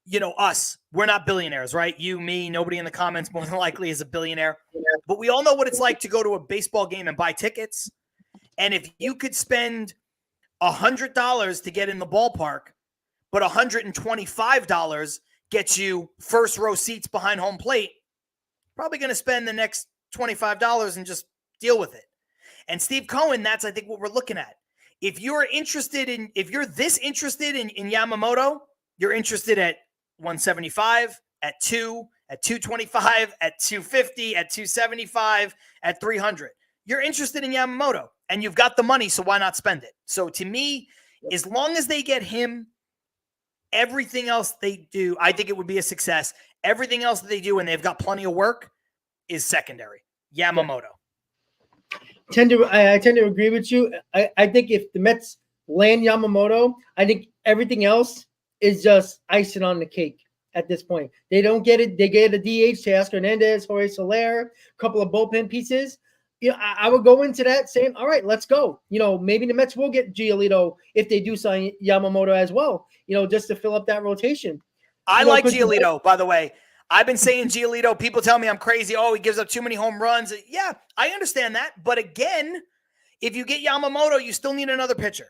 you know, us. We're not billionaires, right? You, me, nobody in the comments more than likely is a billionaire. But we all know what it's like to go to a baseball game and buy tickets. And if you could spend $100 to get in the ballpark, but $125 gets you first row seats behind home plate, probably going to spend the next $25 and just deal with it. And Steve Cohen, that's, I think, what we're looking at. If you're this interested in Yamamoto, you're interested at 175, at 2, at 225, at 250, at 275, at 300. You're interested in Yamamoto and you've got the money, so why not spend it? So to me, as long as they get him everything else they do, I think it would be a success. Everything else that they do, and they've got plenty of work, is secondary. Yamamoto. I tend to agree with you. I think if the Mets land Yamamoto, I think everything else is just icing on the cake at this point. They don't get it. They get a DH, Teoscar Hernandez, Jorge Soler, a couple of bullpen pieces. I would go into that saying, all right, let's go. Maybe the Mets will get Giolito if they do sign Yamamoto as well, just to fill up that rotation. I like Giolito, by the way. I've been saying Giolito. People tell me I'm crazy. Oh, he gives up too many home runs. Yeah, I understand that. But again, if you get Yamamoto, you still need another pitcher.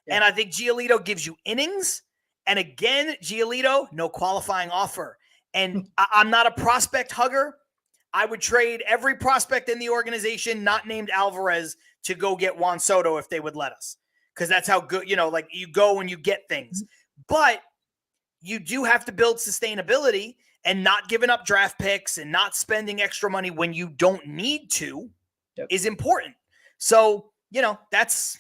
Yeah. And I think Giolito gives you innings. And again, Giolito, no qualifying offer. And I'm not a prospect hugger. I would trade every prospect in the organization not named Alvarez to go get Juan Soto if they would let us. Because that's how good, like you go and you get things. But you do have to build sustainability, and not giving up draft picks and not spending extra money when you don't need to is important. So, that's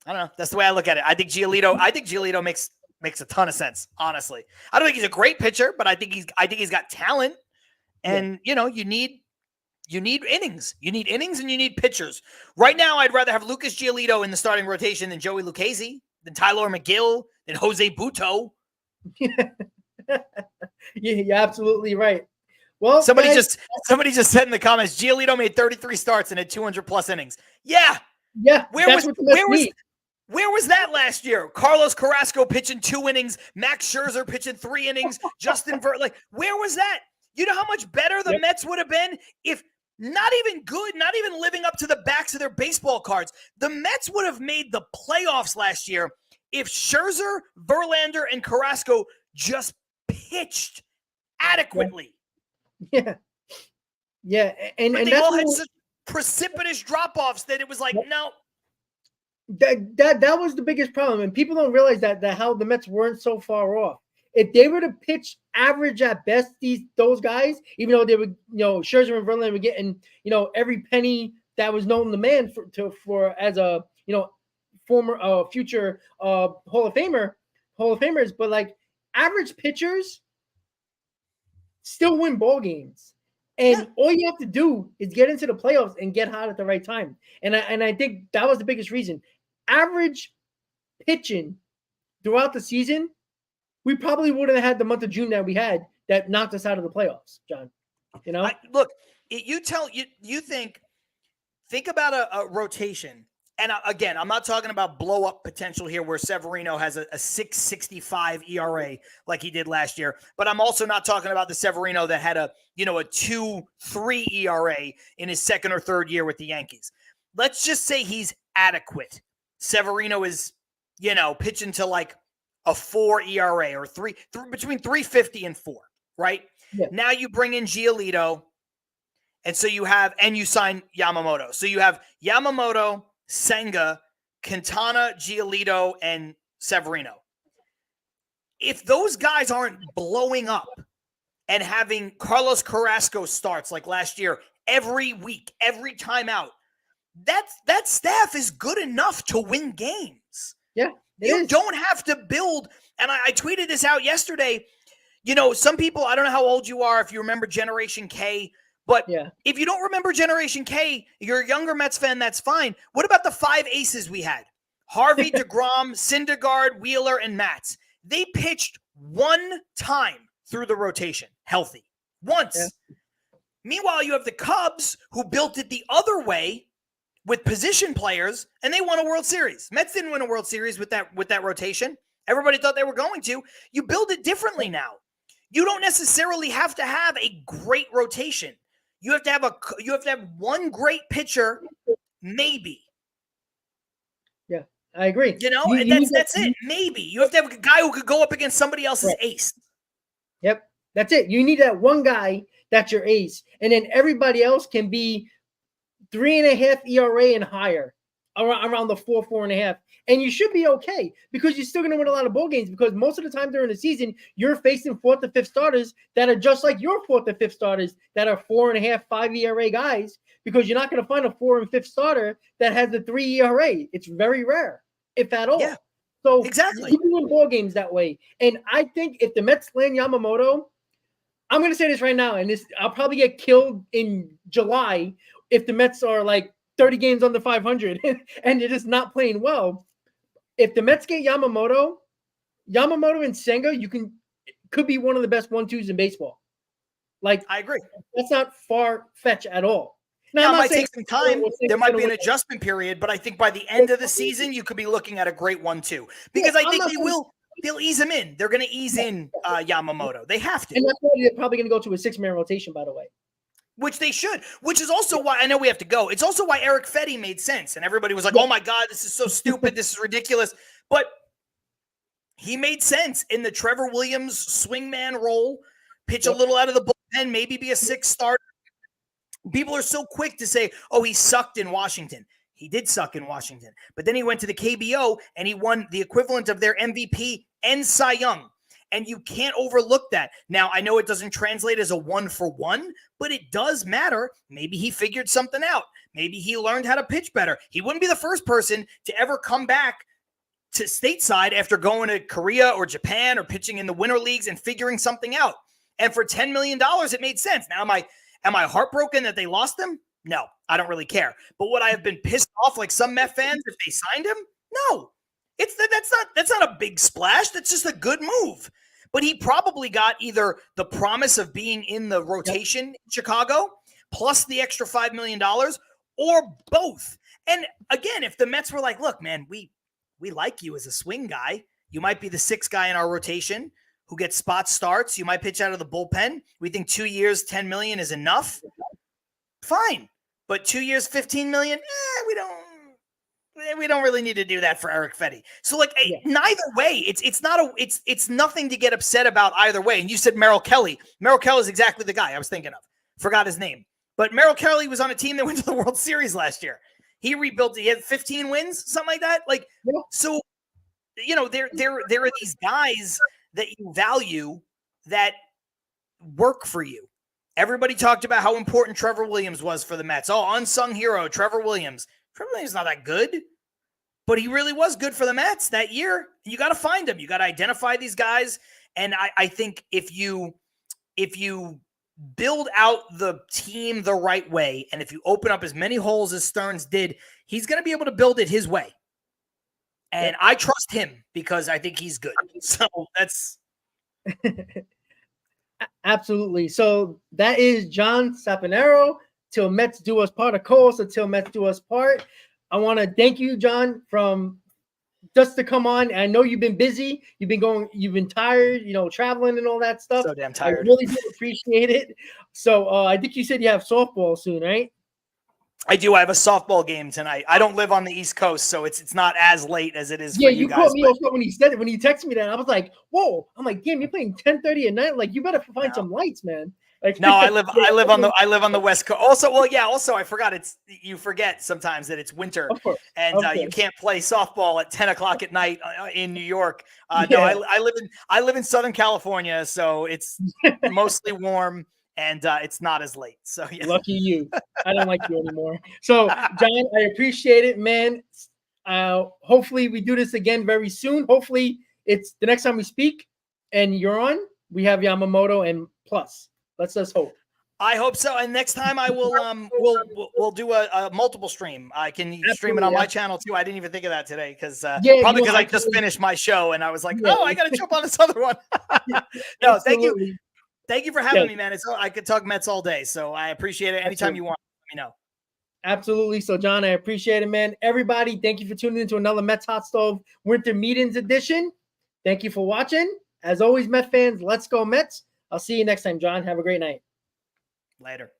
the way I look at it. I think Giolito makes a ton of sense, honestly. I don't think he's a great pitcher, but I think he's got talent. And you need innings. You need innings and you need pitchers. Right now, I'd rather have Lucas Giolito in the starting rotation than Joey Lucchesi, than Tyler McGill, than Jose Butto. You're absolutely right. Well, somebody just said in the comments, Giolito made 33 starts and had 200 plus innings. Yeah. Where was that last year? Carlos Carrasco pitching 2 innings, Max Scherzer pitching 3 innings, Justin Verlander. Where was that? You know how much better the Mets would have been if not even good, not even living up to the backs of their baseball cards. The Mets would have made the playoffs last year if Scherzer, Verlander, and Carrasco just pitched adequately. Yeah. And they all had such precipitous drop-offs that it was like, no. That was the biggest problem. And people don't realize that how the Mets weren't so far off. If they were to pitch average at best, those guys, even though they were, Scherzer and Verlander were getting, every penny that was known to man for as a, former future Hall of Famers, but like average pitchers still win ball games. And all you have to do is get into the playoffs and get hot at the right time. And I think that was the biggest reason. Average pitching throughout the season, we probably wouldn't have had the month of June that we had that knocked us out of the playoffs, John. Look, you think about a rotation. And again, I'm not talking about blow up potential here where Severino has a 6.65 ERA like he did last year. But I'm also not talking about the Severino that had a 2.3 ERA in his second or third year with the Yankees. Let's just say he's adequate. Severino is, pitching to like a 4 ERA or between 3.50 and 4, right? Yeah. Now you bring in Giolito, and so you sign Yamamoto. So you have Yamamoto, Senga, Quintana, Giolito, and Severino. If those guys aren't blowing up and having Carlos Carrasco starts like last year every week, every time out, that staff is good enough to win games. Yeah. You don't have to build, and I tweeted this out yesterday. Some people, I don't know how old you are, if you remember Generation K, but if you don't remember Generation K, you're a younger Mets fan, that's fine. What about the 5 aces we had? Harvey, DeGrom, Syndergaard, Wheeler, and Matz. They pitched one time through the rotation, healthy. Once. Yeah. Meanwhile, you have the Cubs, who built it the other way with position players, and they won a World Series. Mets didn't win a World Series with that rotation. Everybody thought they were going to. You build it differently now. You don't necessarily have to have a great rotation. You have to have one great pitcher, maybe. Yeah, I agree. That's it. Maybe. You have to have a guy who could go up against somebody else's ace. Yep, that's it. You need that one guy that's your ace, and then everybody else can be 3.5 ERA and higher, around the 4.5, and you should be okay because you're still going to win a lot of ball games because most of the time during the season you're facing 4th to 5th starters that are just like your 4th to 5th starters that are 4.5, 5 ERA guys because you're not going to find a 4th and 5th starter that has a 3 ERA. It's very rare, if at all. Yeah. So exactly, you can win ball games that way. And I think if the Mets land Yamamoto, I'm going to say this right now, and I'll probably get killed in July if the Mets are like 30 games under 500 and they're just not playing well. If the Mets get Yamamoto and Senga, could be one of the best 1-2s in baseball. Like, I agree. That's not far-fetched at all. Now, it might take some time. There might be an adjustment period, but I think by the end of the season, you could be looking at a great 1-2 because I think they'll ease him in. They're going to ease in Yamamoto. They have to. And that's why they're probably going to go to a 6-man rotation, by the way. Which they should, which is also why I know we have to go. It's also why Eric Fetty made sense. And everybody was like, oh my God, this is so stupid. This is ridiculous. But he made sense in the Trevor Williams swingman role, pitch a little out of the bullpen, maybe be a 6 starter. People are so quick to say, oh, he sucked in Washington. He did suck in Washington. But then he went to the KBO and he won the equivalent of their MVP and Cy Young. And you can't overlook that. Now, I know it doesn't translate as a 1-for-1, but it does matter. Maybe he figured something out. Maybe he learned how to pitch better. He wouldn't be the first person to ever come back to stateside after going to Korea or Japan or pitching in the winter leagues and figuring something out. And for $10 million, it made sense. Now, am I heartbroken that they lost him? No, I don't really care. But would I have been pissed off like some Met fans if they signed him? No. That's not a big splash. That's just a good move. But he probably got either the promise of being in the rotation in Chicago plus the extra $5 million or both. And again, if the Mets were like, look, man, we like you as a swing guy. You might be the 6th guy in our rotation who gets spot starts. You might pitch out of the bullpen. We think 2 years, $10 million is enough. Fine. But 2 years, $15 million, we don't really need to do that for Eric Fetty. So neither way, it's nothing to get upset about either way. And you said Merrill Kelly. Merrill Kelly is exactly the guy I was thinking of. Forgot his name. But Merrill Kelly was on a team that went to the World Series last year. He rebuilt it. He had 15 wins, something like that. So, there are these guys that you value that work for you. Everybody talked about how important Trevor Williams was for the Mets. Oh, unsung hero, Trevor Williams. Trevor Williams is not that good, but he really was good for the Mets that year. You got to find him. You got to identify these guys. And I think if you build out the team the right way, and if you open up as many holes as Stearns did, he's going to be able to build it his way. And I trust him because I think he's good. So that's absolutely. So that is John Saponaro. Till Mets do us part, of course, until Mets do us part. I want to thank you, John, from just to come on. I know you've been busy. You've been tired, traveling and all that stuff. So damn tired. I really do appreciate it. So I think you said you have softball soon, right? I do. I have a softball game tonight. I don't live on the East Coast, so it's not as late as it is for you guys. Yeah, you caught me when he said it. When he texted me that, I was like, whoa. I'm like, damn, you're playing 10:30 at night? Like, you better find some lights, man. No, I live on the West Coast. Also, I forgot you forget sometimes that it's winter and you can't play softball at 10 o'clock at night in New York. No, I live in Southern California, so it's mostly warm and it's not as late. So yeah. Lucky you. I don't like you anymore. So John, I appreciate it, man. Hopefully we do this again very soon. Hopefully it's the next time we speak and you're on, we have Yamamoto and plus. Let's just hope. I hope so. And next time I will we'll do a multiple stream. I can stream it on my channel too. I didn't even think of that today because I just finished my show and I was like, I got to jump on this other one. No, thank you. Thank you for having me, man. I could talk Mets all day, so I appreciate it. Anytime you want, let me know. Absolutely. So, John, I appreciate it, man. Everybody, thank you for tuning into another Mets Hot Stove Winter Meetings edition. Thank you for watching. As always, Met fans, let's go Mets. I'll see you next time, John. Have a great night. Later.